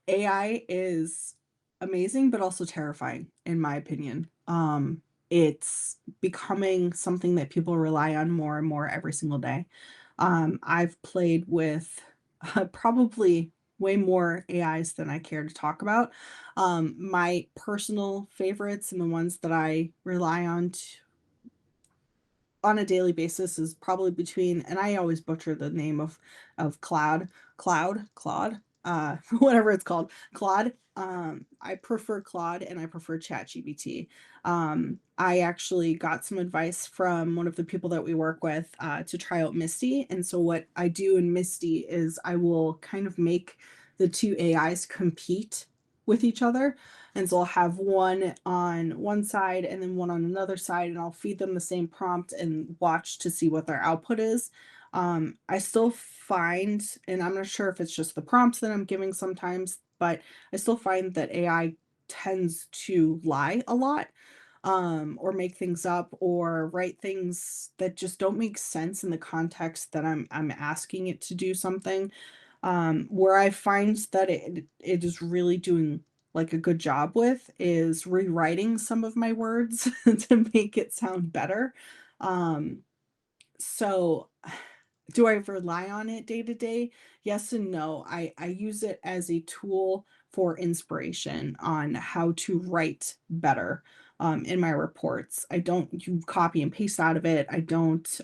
AI is amazing, but also terrifying, in my opinion. It's becoming something that people rely on more and more every single day. I've played with probably way more AIs than I care to talk about. My personal favorites and the ones that I rely on on a daily basis is probably between, and I always butcher the name of Claude. whatever it's called, Claude. I prefer Claude and I prefer ChatGPT. I actually got some advice from one of the people that we work with to try out Misty. And so what I do in Misty is I will kind of make the two AIs compete with each other. And so I'll have one on one side and then one on another side, and I'll feed them the same prompt and watch to see what their output is. I still find, and I'm not sure if it's just the prompts that I'm giving sometimes, but I still find that AI tends to lie a lot, or make things up or write things that just don't make sense in the context that I'm asking it to do something. Where I find that it is really doing like a good job with is rewriting some of my words to make it sound better. Um, so do I rely on it day to day? Yes and no. I use it as a tool for inspiration on how to write better in my reports. I don't you copy and paste out of it. I don't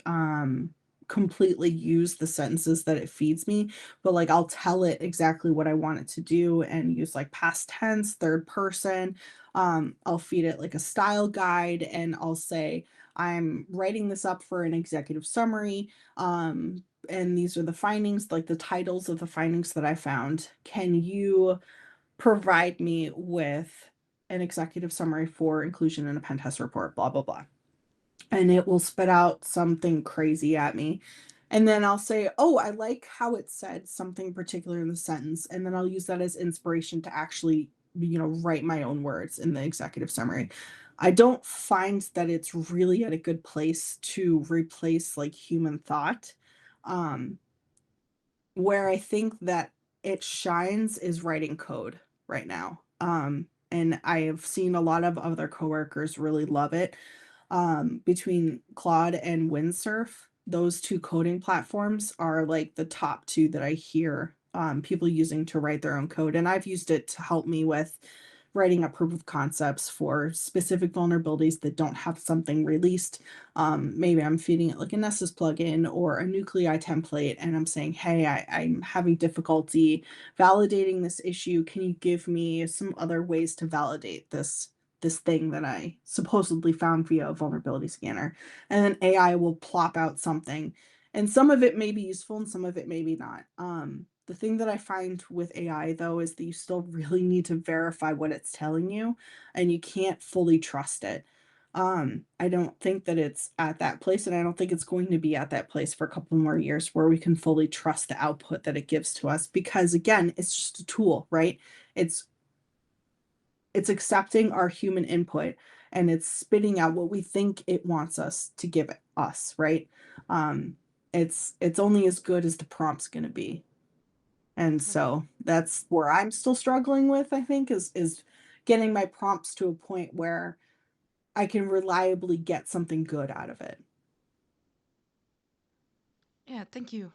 completely use the sentences that it feeds me, but like I'll tell it exactly what I want it to do and use like past tense, third person. I'll feed it like a style guide and I'll say, I'm writing this up for an executive summary. And these are the findings, like the titles of the findings that I found. Can you provide me with an executive summary for inclusion in a pen test report? Blah, blah, blah. And it will spit out something crazy at me. And then I'll say, oh, I like how it said something particular in the sentence. And then I'll use that as inspiration to actually, write my own words in the executive summary. I don't find that it's really at a good place to replace like human thought. Um, where I think that it shines is writing code right now. And I have seen a lot of other coworkers really love it. Between Claude and Windsurf, those two coding platforms are like the top two that I hear people using to write their own code. And I've used it to help me with writing up proof of concepts for specific vulnerabilities that don't have something released. Maybe I'm feeding it like a Nessus plugin or a nuclei template, and I'm saying, hey, I'm having difficulty validating this issue. Can you give me some other ways to validate this thing that I supposedly found via a vulnerability scanner? And then AI will plop out something. And some of it may be useful and some of it maybe not. The thing that I find with AI though is that you still really need to verify what it's telling you and you can't fully trust it. I don't think that it's at that place, and I don't think it's going to be at that place for a couple more years where we can fully trust the output that it gives to us because again, it's just a tool, right? It's it's accepting our human input and it's spitting out what we think it wants us to give it us, right? Um, it's only as good as the prompt's going to be. And Right. so that's where I'm still struggling with, I think, is getting my prompts to a point where I can reliably get something good out of it. Yeah, thank you.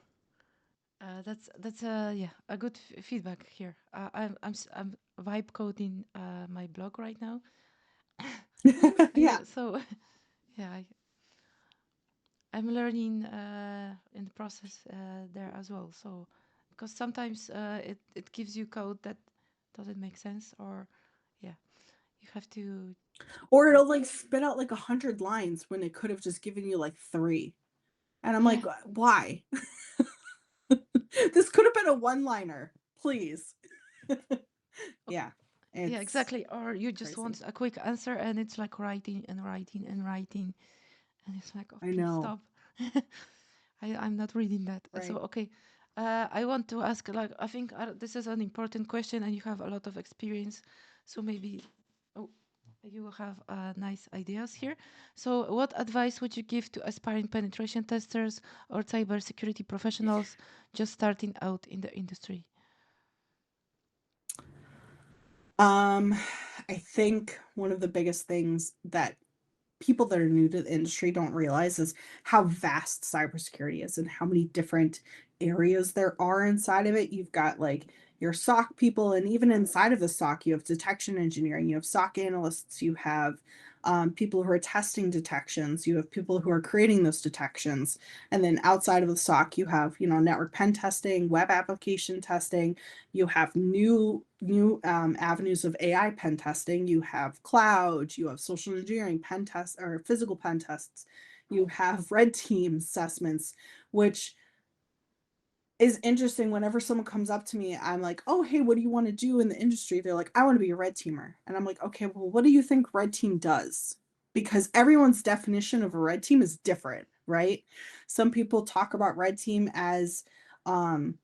That's yeah, a good feedback here. I'm vibe coding my blog right now. Yeah. So yeah, I'm learning in the process there as well. So because sometimes it gives you code that doesn't make sense, or yeah, you have to. Or it'll like spit out like 100 lines when it could have just given you like three. And I'm Yeah. like, why? This could have been a one-liner, please. o- Yeah, Yeah, it's exactly. Or you just crazy. want a quick answer, and it's like writing and writing and writing, and it's like, oh, I please know, stop. I'm not reading that. So right? okay, I want to ask, like, I think this is an important question, and you have a lot of experience, so maybe, oh, you have nice ideas here. So, what advice would you give to aspiring penetration testers or cybersecurity professionals just starting out in the industry? Um, I think one of the biggest things that people that are new to the industry don't realize is how vast cybersecurity is and how many different areas there are inside of it. You've got like your SOC people, and even inside of the SOC, you have detection engineering, you have SOC analysts, you have people who are testing detections, you have people who are creating those detections. And then outside of the SOC, you have, network pen testing, web application testing, you have new avenues of AI pen testing, you have cloud, you have social engineering pen tests or physical pen tests, you have red team assessments, which is interesting. Whenever someone comes up to me, I'm like, "Oh, hey, what do you want to do in the industry?" They're like, "I want to be a red teamer." And I'm like, "Okay, well, what do you think red team does?" Because everyone's definition of a red team is different, right? Some people talk about red team as um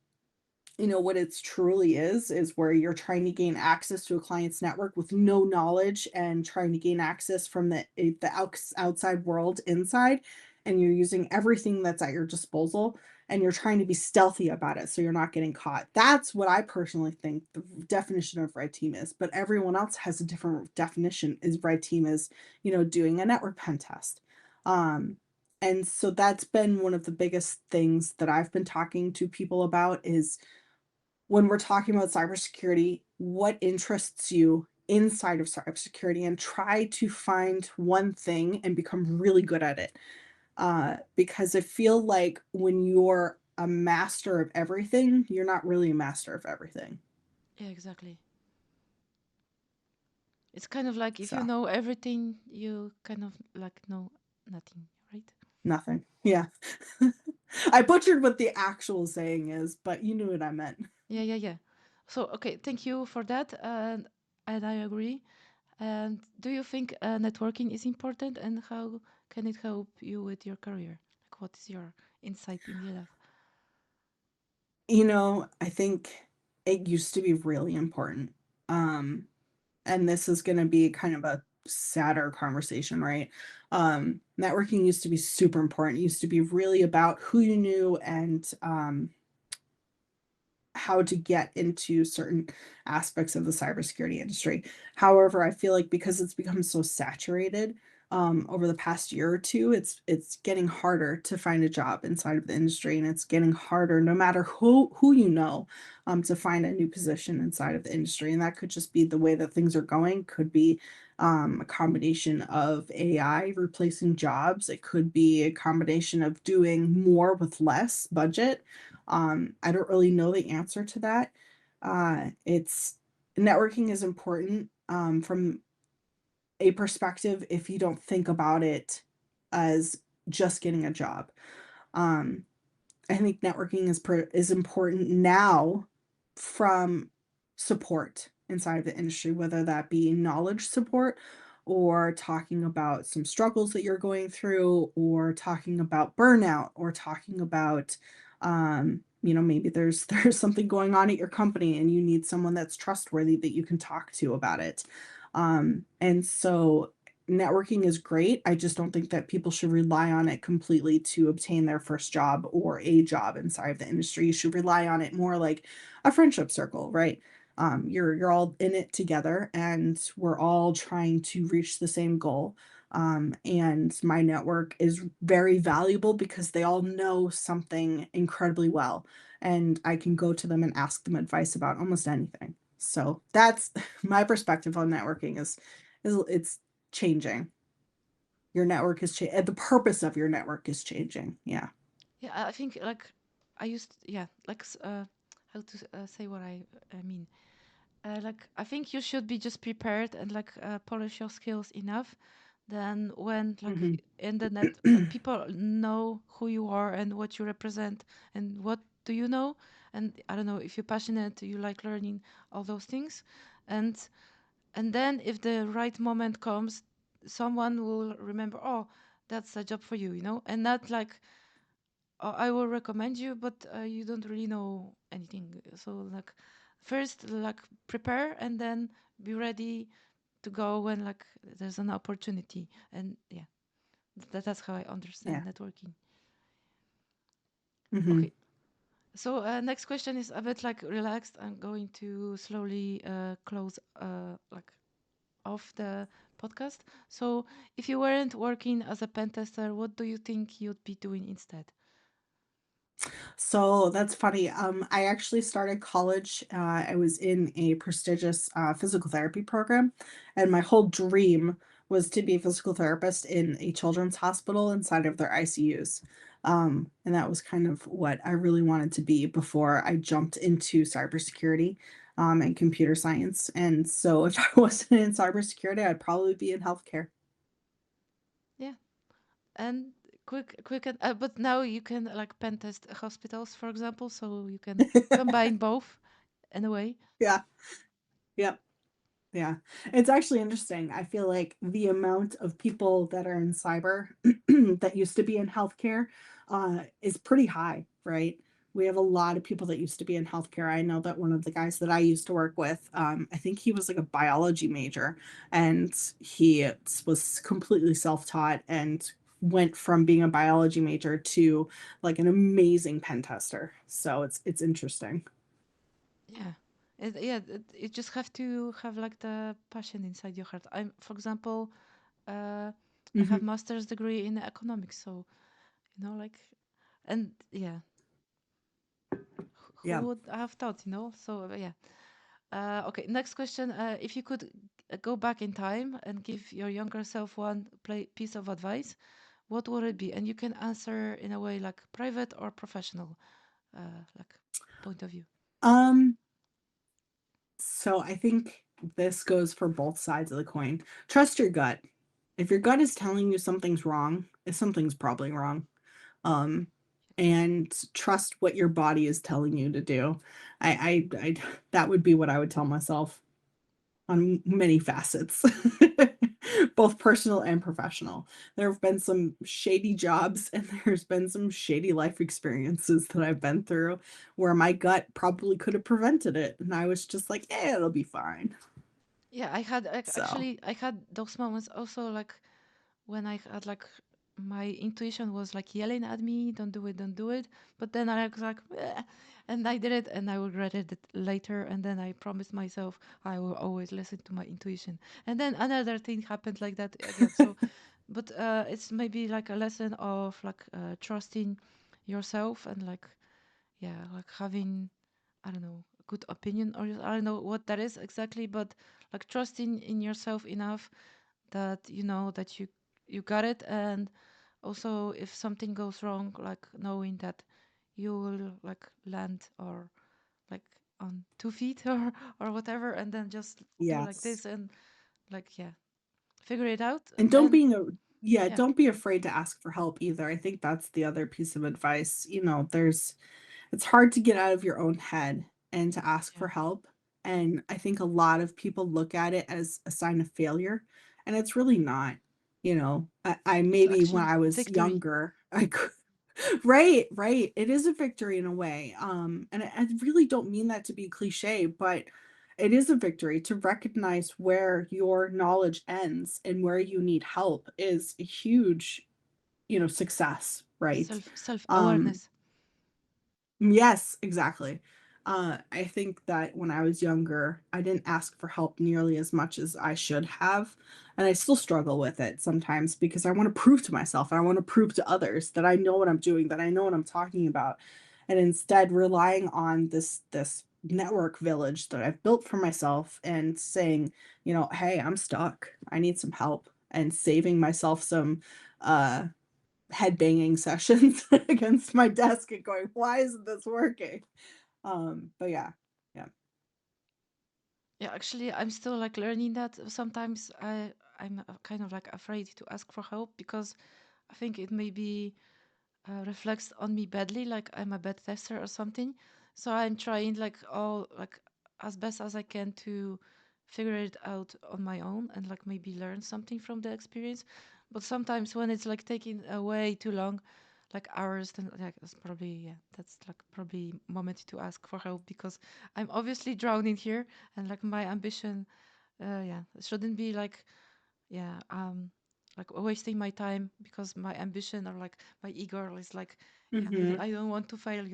what it's truly is where you're trying to gain access to a client's network with no knowledge and trying to gain access from the outside world inside, and you're using everything that's at your disposal, and you're trying to be stealthy about it so you're not getting caught. That's what I personally think the definition of red team is, but everyone else has a different definition. Is red team is, doing a network pen test. And so that's been one of the biggest things that I've been talking to people about is when we're talking about cybersecurity, what interests you inside of cybersecurity, and try to find one thing and become really good at it. Because I feel like when you're a master of everything, you're not really a master of everything. Yeah, exactly. It's kind of like if you So, know everything, you kind of like know nothing, right? nothing. Yeah. I butchered what the actual saying is, but you knew what I meant. Yeah, yeah, yeah. So, okay, thank you for that. And I agree. And do you think networking is important, and how can it help you with your career? Like, what is your insight in that? I think it used to be really important. Um, and this is going to be kind of a sadder conversation, right? Networking used to be super important. It used to be really about who you knew and how to get into certain aspects of the cybersecurity industry. However, I feel like because it's become so saturated over the past year or two, it's getting harder to find a job inside of the industry, and it's getting harder no matter who to find a new position inside of the industry. And that could just be the way that things are going. Could be a combination of AI replacing jobs. It could be a combination of doing more with less budget. I don't really know the answer to that. It's Networking is important from a perspective if you don't think about it as just getting a job. Um, I think networking is important now from support inside of the industry, whether that be knowledge support or talking about some struggles that you're going through, or talking about burnout, or talking about maybe there's there's something going on at your company and you need someone that's trustworthy that you can talk to about it. And so networking is great. I just don't think that people should rely on it completely to obtain their first job or a job inside of the industry. You should rely on it more like a friendship circle, right? You're all in it together, and we're all trying to reach the same goal. And my network is very valuable because they all know something incredibly well, and I can go to them and ask them advice about almost anything. So that's my perspective on networking is it's changing. Your network is the purpose of your network is changing. Yeah. Yeah, I think like I used, yeah, like how to say what I mean. Like I think you should be just prepared and like polish your skills enough. Then when like Hmm. in the net, people know who you are and what you represent and what do you know. And I don't know if you're passionate, you like learning all those things, and then if the right moment comes, someone will remember. Oh, that's a job for you, and not like I will recommend you, but you don't really know anything. So like first like prepare and then be ready to go when like there's an opportunity. And yeah, that's how I Yeah. understand networking. Hmm. Okay. So next question is a bit like relaxed. I'm going to slowly close like off the podcast. So if you weren't working as a pen tester, what do you think you'd be doing instead? So that's funny. I actually started college. I was in a prestigious physical therapy program, and my whole dream was to be a physical therapist in a children's hospital inside of their ICUs. And that was kind of what I really wanted to be before I jumped into cybersecurity and computer science. And so if I wasn't in cybersecurity, I'd probably be in healthcare. Yeah. And but now you can like pen test hospitals, for example, so you can combine both in a way. Yeah. Yep. Yeah. It's actually interesting. I feel like the amount of people that are in cyber that used to be in healthcare is pretty high, right? We have a lot of people that used to be in healthcare. I know that one of the guys that I used to work with, I think he was like a biology major, and he was completely self-taught and went from being a biology major to like an amazing pen tester. So it's interesting. Yeah. You just have to have like the passion inside your heart. For example, uh, I have Hmm. master's degree in economics, so like, and yeah, who Yeah. would have thought, So yeah. Okay, next question. If you could go back in time and give your younger self one piece of advice, what would it be? And you can answer in a way like private or professional, like point of view. Um, So I think this goes for both sides of the coin. Trust your gut. If your gut is telling you something's wrong, something's probably wrong. Um, and trust what your body is telling you to do. I that would be what I would tell myself on many facets, both personal and professional. There have been some shady jobs and there's been some shady life experiences that I've been through where my gut probably could have prevented it. And I was just like, it'll be fine. Yeah, I had So, actually I had those moments also like when I had like my intuition was like yelling at me, don't do it. But then I was like, "Bleh," and I did it and I regretted it later. And then I promised myself I will always listen to my intuition. And then another thing happened like that again. So, but it's maybe like a lesson of like trusting yourself and like, yeah, like having, I don't know, a good opinion or I don't know what that is exactly, but like trusting in yourself enough that you know that you got it, and also if something goes wrong, like knowing that you will like land or like on 2 feet or whatever, and then just do like yes. this and like yeah, figure it out. And don't And being a yeah, yeah, don't be afraid to ask for help either. I think that's the other piece of advice. There's it's hard to get out of your own head and to ask yeah, for help. And I think a lot of people look at it as a sign of failure, and it's really not. I it's maybe when actually I was victory. younger, I could, right, right. It is a victory in a way. And I really don't mean that to be cliche, but it is a victory to recognize where your knowledge ends and where you need help is a huge, success, right? Self Um, awareness. Yes, exactly. I think that when I was younger, I didn't ask for help nearly as much as I should have. And I still struggle with it sometimes because I want to prove to myself and I want to prove to others that I know what I'm doing, that I know what I'm talking about. And instead relying on this network village that I've built for myself and saying, hey, I'm stuck. I need some help, and saving myself some uh headbanging sessions against my desk and going, "Why isn't this working?" But yeah. Yeah. Yeah, actually I'm still like learning that. Sometimes I'm kind of like afraid to ask for help because I think it may be reflects on me badly, like I'm a bad tester or something. So I'm trying like all like as best as I can to figure it out on my own and like maybe learn something from the experience. But sometimes when it's like taking way too long, like hours, then like that's like probably moment to ask for help because I'm obviously drowning here and like my ambition, it shouldn't be yeah like wasting my time because my ambition or like my ego is like yeah Mhm. I don't want to fail,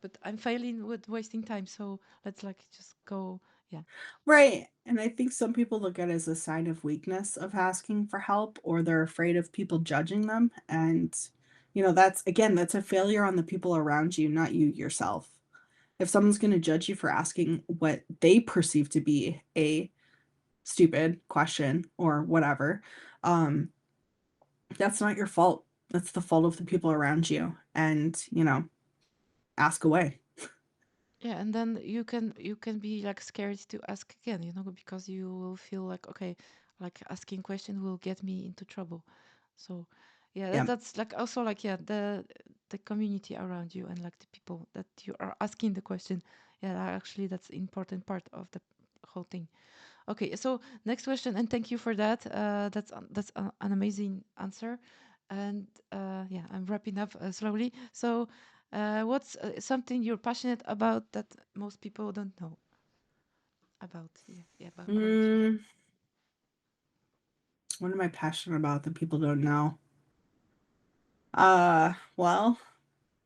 but I'm failing with wasting time, so let's like just go. Yeah, Right, and I think some people look at it as a sign of weakness of asking for help, or they're afraid of people judging them, and, that's a failure on the people around you, not you yourself. If someone's gonna judge you for asking what they perceive to be a stupid question or whatever, um, that's not your fault. That's the fault of the people around you. And, ask away. Yeah, and then you can be like scared to ask again, because you will feel like, okay, like asking question will get me into trouble. So yeah, Yeah. that's like also like, yeah, the community around you and like the people that you are asking the question. Yeah, actually that's important part of the whole thing. Okay, so next question, and thank you for that. That's an amazing answer, and yeah, I'm wrapping up slowly. So, what's something you're passionate about that most people don't know about? Yeah, yeah, about you. Mm, what am I passionate about that people don't know? Well,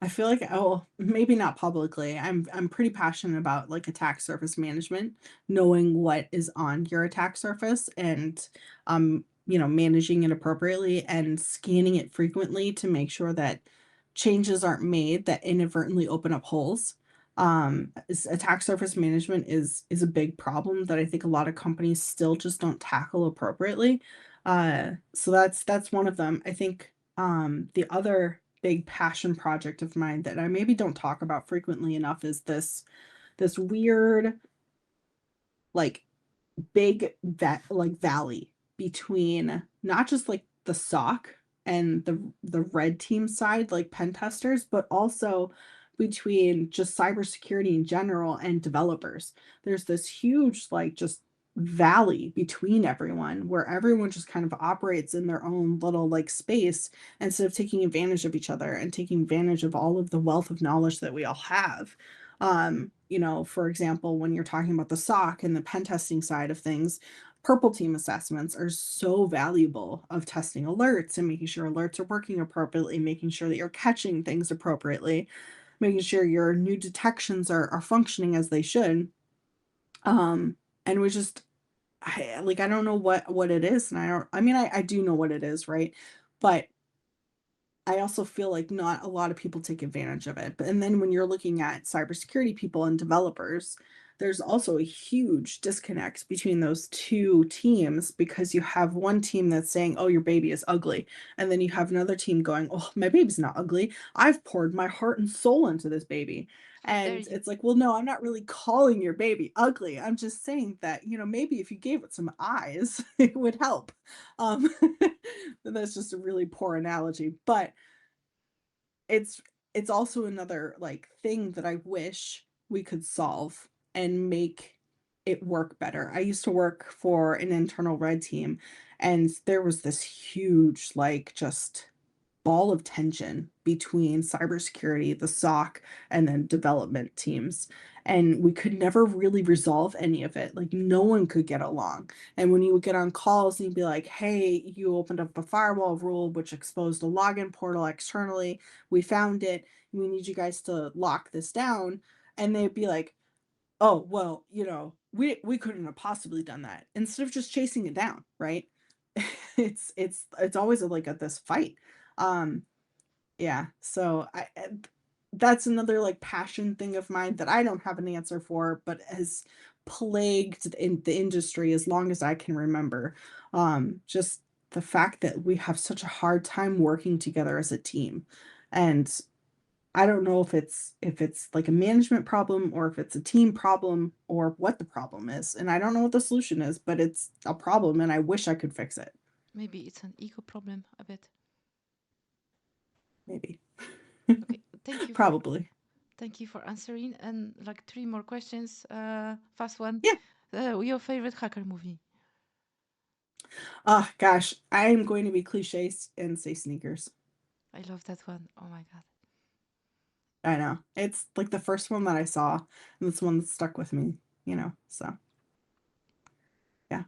I feel like, oh, maybe not publicly. I'm pretty passionate about like attack surface management, knowing what is on your attack surface and managing it appropriately and scanning it frequently to make sure that changes aren't made that inadvertently open up holes. Attack surface management is a big problem that I think a lot of companies still just don't tackle appropriately. So that's one of them. I think the other big passion project of mine that I maybe don't talk about frequently enough is this weird, like, big valley between not just like the SOC and the red team side, like pen testers, but also between just cybersecurity in general and developers. There's this huge, like, just valley between everyone where everyone just kind of operates in their own little like space instead of taking advantage of each other and taking advantage of all of the wealth of knowledge that we all have. For example, when you're talking about the SOC and the pen testing side of things, purple team assessments are so valuable of testing alerts and making sure alerts are working appropriately, making sure that you're catching things appropriately, making sure your new detections are functioning as they should. And we just I don't know what it is, and I mean I do know what it is, right? But I also feel like not a lot of people take advantage of it. But and then when you're looking at cybersecurity people and developers, there's also a huge disconnect between those two teams because you have one team that's saying, "Oh, your baby is ugly." And then you have another team going, "Oh, my baby's not ugly. I've poured my heart and soul into this baby." There And you. it's like, "Well, no, I'm not really calling your baby ugly. I'm just saying that, maybe if you gave it some eyes, it would help." Um, that's just a really poor analogy, but it's it's also another, like, thing that I wish we could solve and make it work better. I used to work for an internal red team, and there was this huge, like, just ball of tension between cybersecurity, the SOC, and then development teams. And we could never really resolve any of it. Like, no one could get along. And when you would get on calls and you'd be like, hey, you opened up a firewall rule which exposed a login portal externally. We found it. We need you guys to lock this down. And they'd be like, oh, well, we couldn't have possibly done that. Instead of just chasing it down, right? It's always like at this fight. Um, yeah, so that's another like passion thing of mine that I don't have an answer for, but has plagued in the industry as long as I can remember. Just the fact that we have such a hard time working together as a team. And I don't know if it's like a management problem or if it's a team problem or what the problem is. And I don't know what the solution is, but it's a problem and I wish I could fix it. Maybe it's an ego problem a bit. Maybe. Okay, thank you for Probably. answering. And like three more questions. Fast one. Yeah. Your favorite hacker movie? Oh gosh, I am going to be cliche and say sneakers. I love that one. Oh my god. I know. It's like the first one that I saw, and it's one that stuck with me. So yeah.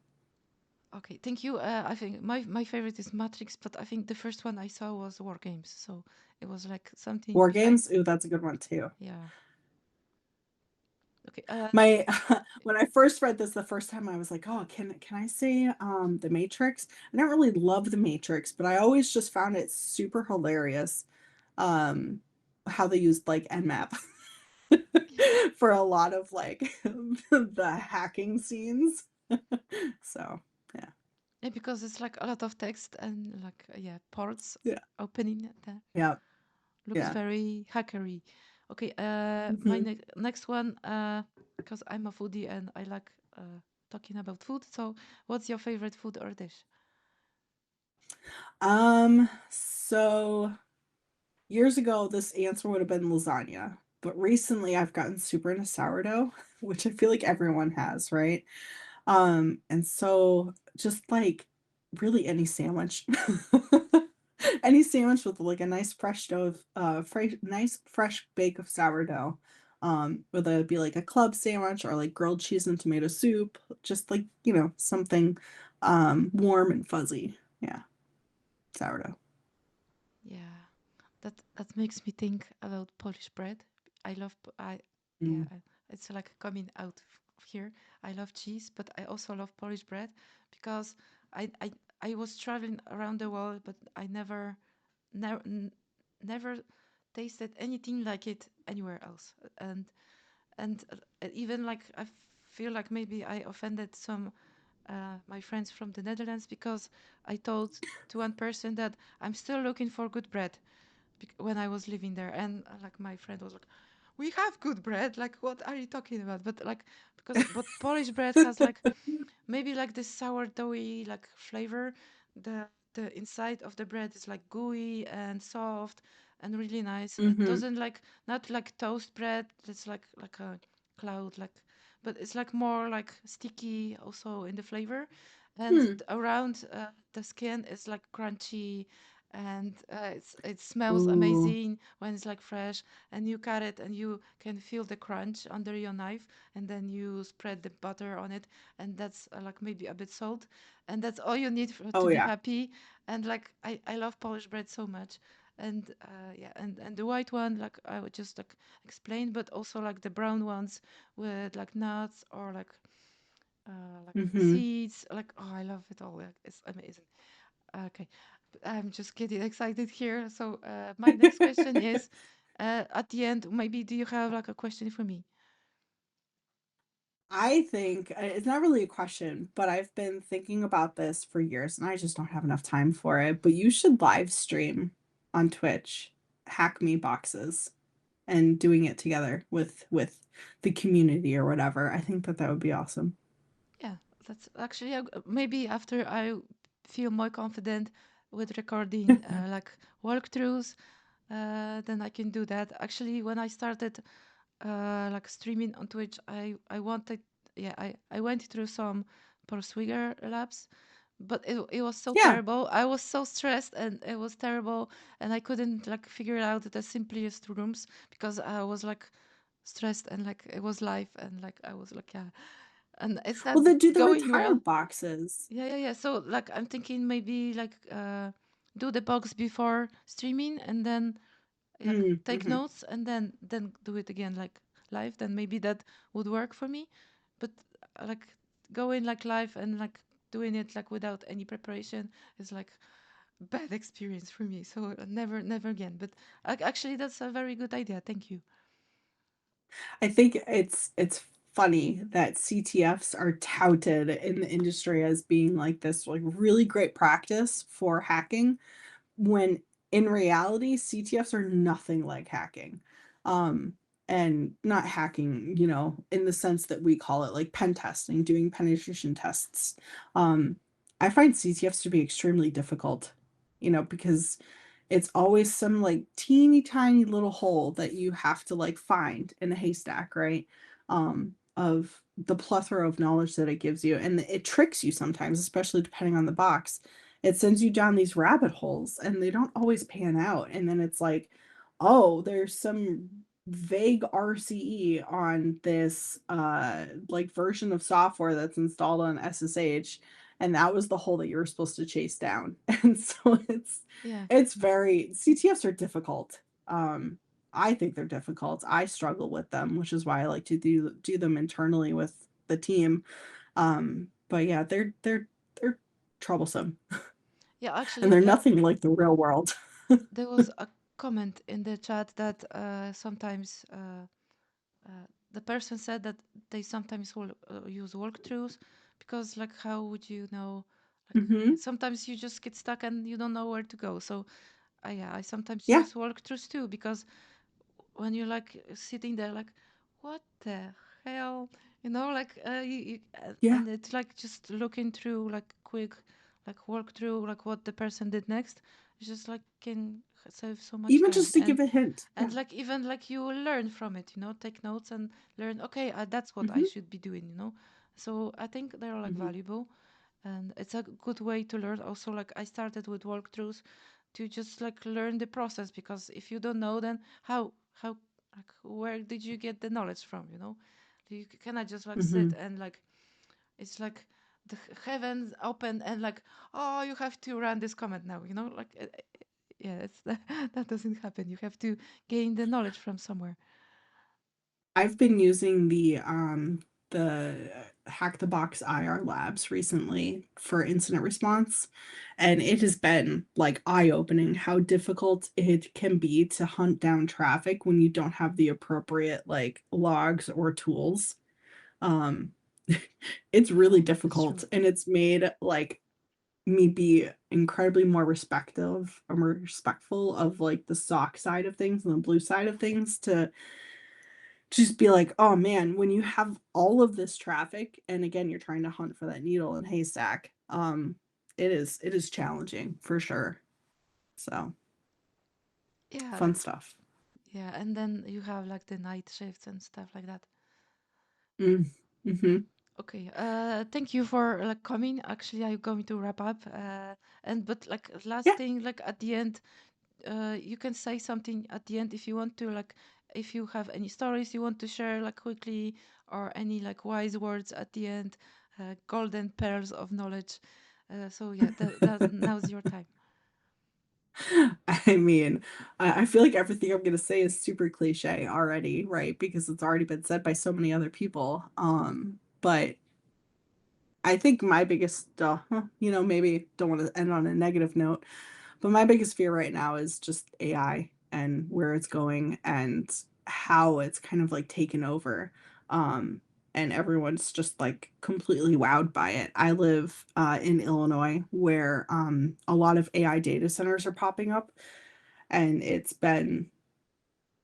Okay, thank you. I think my favorite is Matrix, but I think the first one I saw was War Games, so it was like something War behind. games, ooh, that's a good one too. Yeah. Okay. My when I first read this the first time, I was like, oh, can I say The Matrix? I don't really love The Matrix, but I always just found it super hilarious um how they used like Nmap for a lot of like the hacking scenes. So yeah. Yeah, because it's like a lot of text and like yeah, ports Yeah. opening. That Yeah. looks Yeah. very hackery. Okay, my Hmm. next one, because I'm a foodie and I like talking about food. So, what's your favorite food or dish? So years ago, this answer would have been lasagna. But recently I've gotten super into sourdough, which I feel like everyone has, right? And so just like really any sandwich. Any sandwich with like a nice fresh dough of nice fresh bake of sourdough. Whether it be like a club sandwich or like grilled cheese and tomato soup, just like, something warm and fuzzy. Yeah, sourdough. Yeah, that makes me think about Polish bread. I love yeah, Mm. it's like coming out here. I love cheese, but I also love Polish bread because I I I was traveling around the world, but I never never tasted anything like it anywhere else. And even like feel like maybe I offended some my friends from the Netherlands because I told to one person that I'm still looking for good bread when I was living there, and like my friend was like, "We have good bread. Like, what are you talking about?" But like, but Polish bread has like maybe like this sourdoughy like flavor. The inside of the bread is like gooey and soft and really nice. It Mm-hmm. doesn't like not like toast bread. It's like a cloud like, but it's like more like sticky also in the flavor, and Hmm. around the skin is like crunchy, and it smells Ooh. amazing when it's like fresh, and you cut it and you can feel the crunch under your knife, and then you spread the butter on it, and that's like maybe a bit salt, and that's all you need to Oh be yeah. happy. And like I love Polish bread so much. And yeah, and the white one like I would just like explain, but also like the brown ones with like nuts or like Mm-hmm. seeds, like oh I love it all, like it's amazing. Okay, I'm just getting excited here. So my next question is, at the end, maybe do you have like a question for me? I think it's not really a question, but I've been thinking about this for years and I just don't have enough time for it. But you should live stream on Twitch, hack me boxes and doing it together with the community or whatever. I think that that would be awesome. Yeah, that's actually maybe after I feel more confident with recording like walkthroughs, then I can do that. Actually, when I started like streaming on Twitch, I wanted, yeah, I went through some Swigger labs, but it was so Yeah. terrible. I was so stressed and it was terrible, and I couldn't like figure out the simplest rooms because I was like stressed and like it was live and like I was like yeah, and it's not Well, then do the going well. retired boxes. Yeah, yeah, yeah. So like I'm thinking maybe like do the box before streaming and then like take Mm-hmm. notes and then do it again like live, then maybe that would work for me. But like going like live and like doing it like without any preparation is like bad experience for me, so never again. But actually that's a very good idea, thank you. I think it's funny that CTFs are touted in the industry as being like this like really great practice for hacking when in reality CTFs are nothing like hacking. Um and not hacking, in the sense that we call it like pen testing, doing penetration tests. Um I find CTFs to be extremely difficult, because it's always some like teeny tiny little hole that you have to like find in a haystack, right? Of the plethora of knowledge that it gives you. And it tricks you sometimes, especially depending on the box. It sends you down these rabbit holes and they don't always pan out. And then it's like, oh, there's some vague RCE on this like version of software that's installed on SSH, and that was the hole that you were supposed to chase down. And so Yeah, it's very CTFs are difficult. I think they're difficult. I struggle with them, which is why I like to do them internally with the team. But yeah, they're troublesome yeah, and actually they're nothing like the real world. there was a comment in the chat that sometimes the person said that they sometimes will use walkthroughs because like how would you know Mhm. Sometimes you just get stuck and you don't know where to go. So I sometimes Yeah. use walkthroughs too, because when you're like sitting there like, what the hell, like Yeah. and it's like just looking through like quick, like work through like what the person did next. It's just like can save so much Even time. just to give a hint. And Yeah. like even like you will learn from it, take notes and learn, okay, that's what I Mhm. should be doing. So I think they're like Mhm. valuable, and it's a good way to learn. Also, like I started with walkthroughs to just like learn the process, because if you don't know, then how like where did you get the knowledge from? You cannot just like sit Mhm. and like it's like the heavens open and like, oh, you have to run this comment now, like yeah, it's that doesn't happen. You have to gain the knowledge from somewhere. I've been using the Hack the Box IR labs recently for incident response, and it has been like eye-opening how difficult it can be to hunt down traffic when you don't have the appropriate like logs or tools. Um it's Yeah, really that's true. difficult, and it's made like me be incredibly more respectful of like the sock side of things and the blue side of things to just be like, "Oh, man," when you have all of this traffic, and again, you're trying to hunt for that needle in haystack, it is challenging for sure. So, Yeah, fun stuff. yeah, and then you have like the night shifts and stuff like that. Mm, mhm. Okay, thank you for like coming. Actually, I'm going to wrap up. And but like last Yeah. thing, like at the end, you can say something at the end if you want to, like if you have any stories you want to share like quickly, or any like wise words at the end, golden pearls of knowledge. So yeah, that now's your time. I mean, I feel like everything I'm gonna say is super cliche already, right? Because it's already been said by so many other people. But I think my biggest, maybe don't want to end on a negative note, but my biggest fear right now is just AI and where it's going and how it's kind of like taken over. Um, and everyone's just like completely wowed by it. I live in Illinois where a lot of AI data centers are popping up, and it's been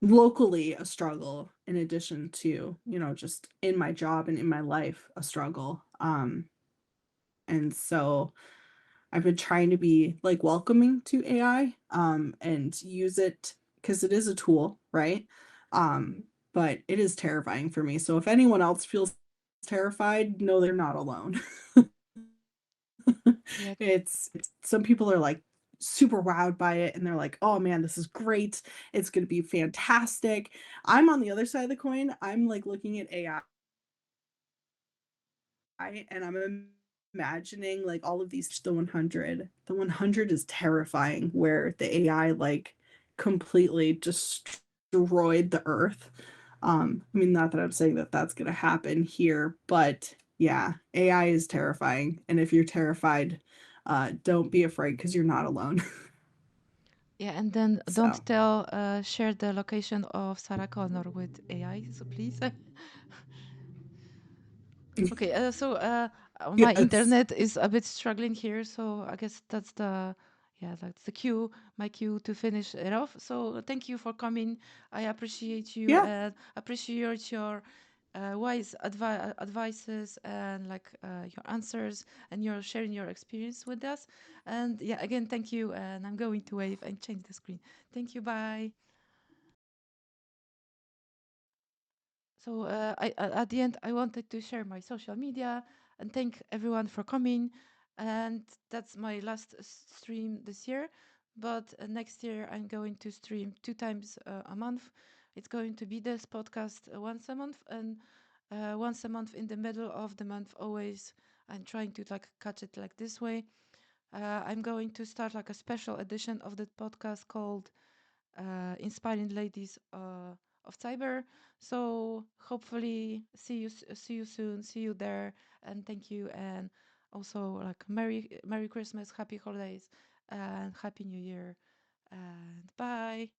locally a struggle in addition to, just in my job and in my life, a struggle. And so I've been trying to be like welcoming to AI and use it because it is a tool, right? Um, but it is terrifying for me. So if anyone else feels terrified, know they're not alone. Yeah, It's some people are like super wowed by it and they're like, "Oh man, this is great. It's going to be fantastic." I'm on the other side of the coin. I'm like looking at AI and I'm imagining like all of these the 100. The 100 is terrifying where the AI like completely destroyed the earth. I mean, not that I'm saying that that's going to happen here, but yeah, AI is terrifying. And if you're terrified, don't be afraid because you're not alone. yeah, and then So, don't tell share the location of Sarah Connor with AI, so please. Okay, my yes. internet is a bit struggling here, so I guess that's the cue, my cue to finish it off. So thank you for coming. I appreciate you Yeah. and appreciate your wise advices and like your answers and your sharing your experience with us. And yeah, again, thank you. And I'm going to wave and change the screen. Thank you. Bye. So at the end, I wanted to share my social media and thank everyone for coming. And that's my last stream this year. But next year, I'm going to stream 2 times a month. It's going to be this podcast once a month, and once a month in the middle of the month. Always, I'm trying to like catch it like this way. I'm going to start like a special edition of the podcast called inspiring ladies of cyber. So hopefully see you soon, see you there, and thank you. And also like Merry Christmas, Happy Holidays, and Happy New Year, and bye.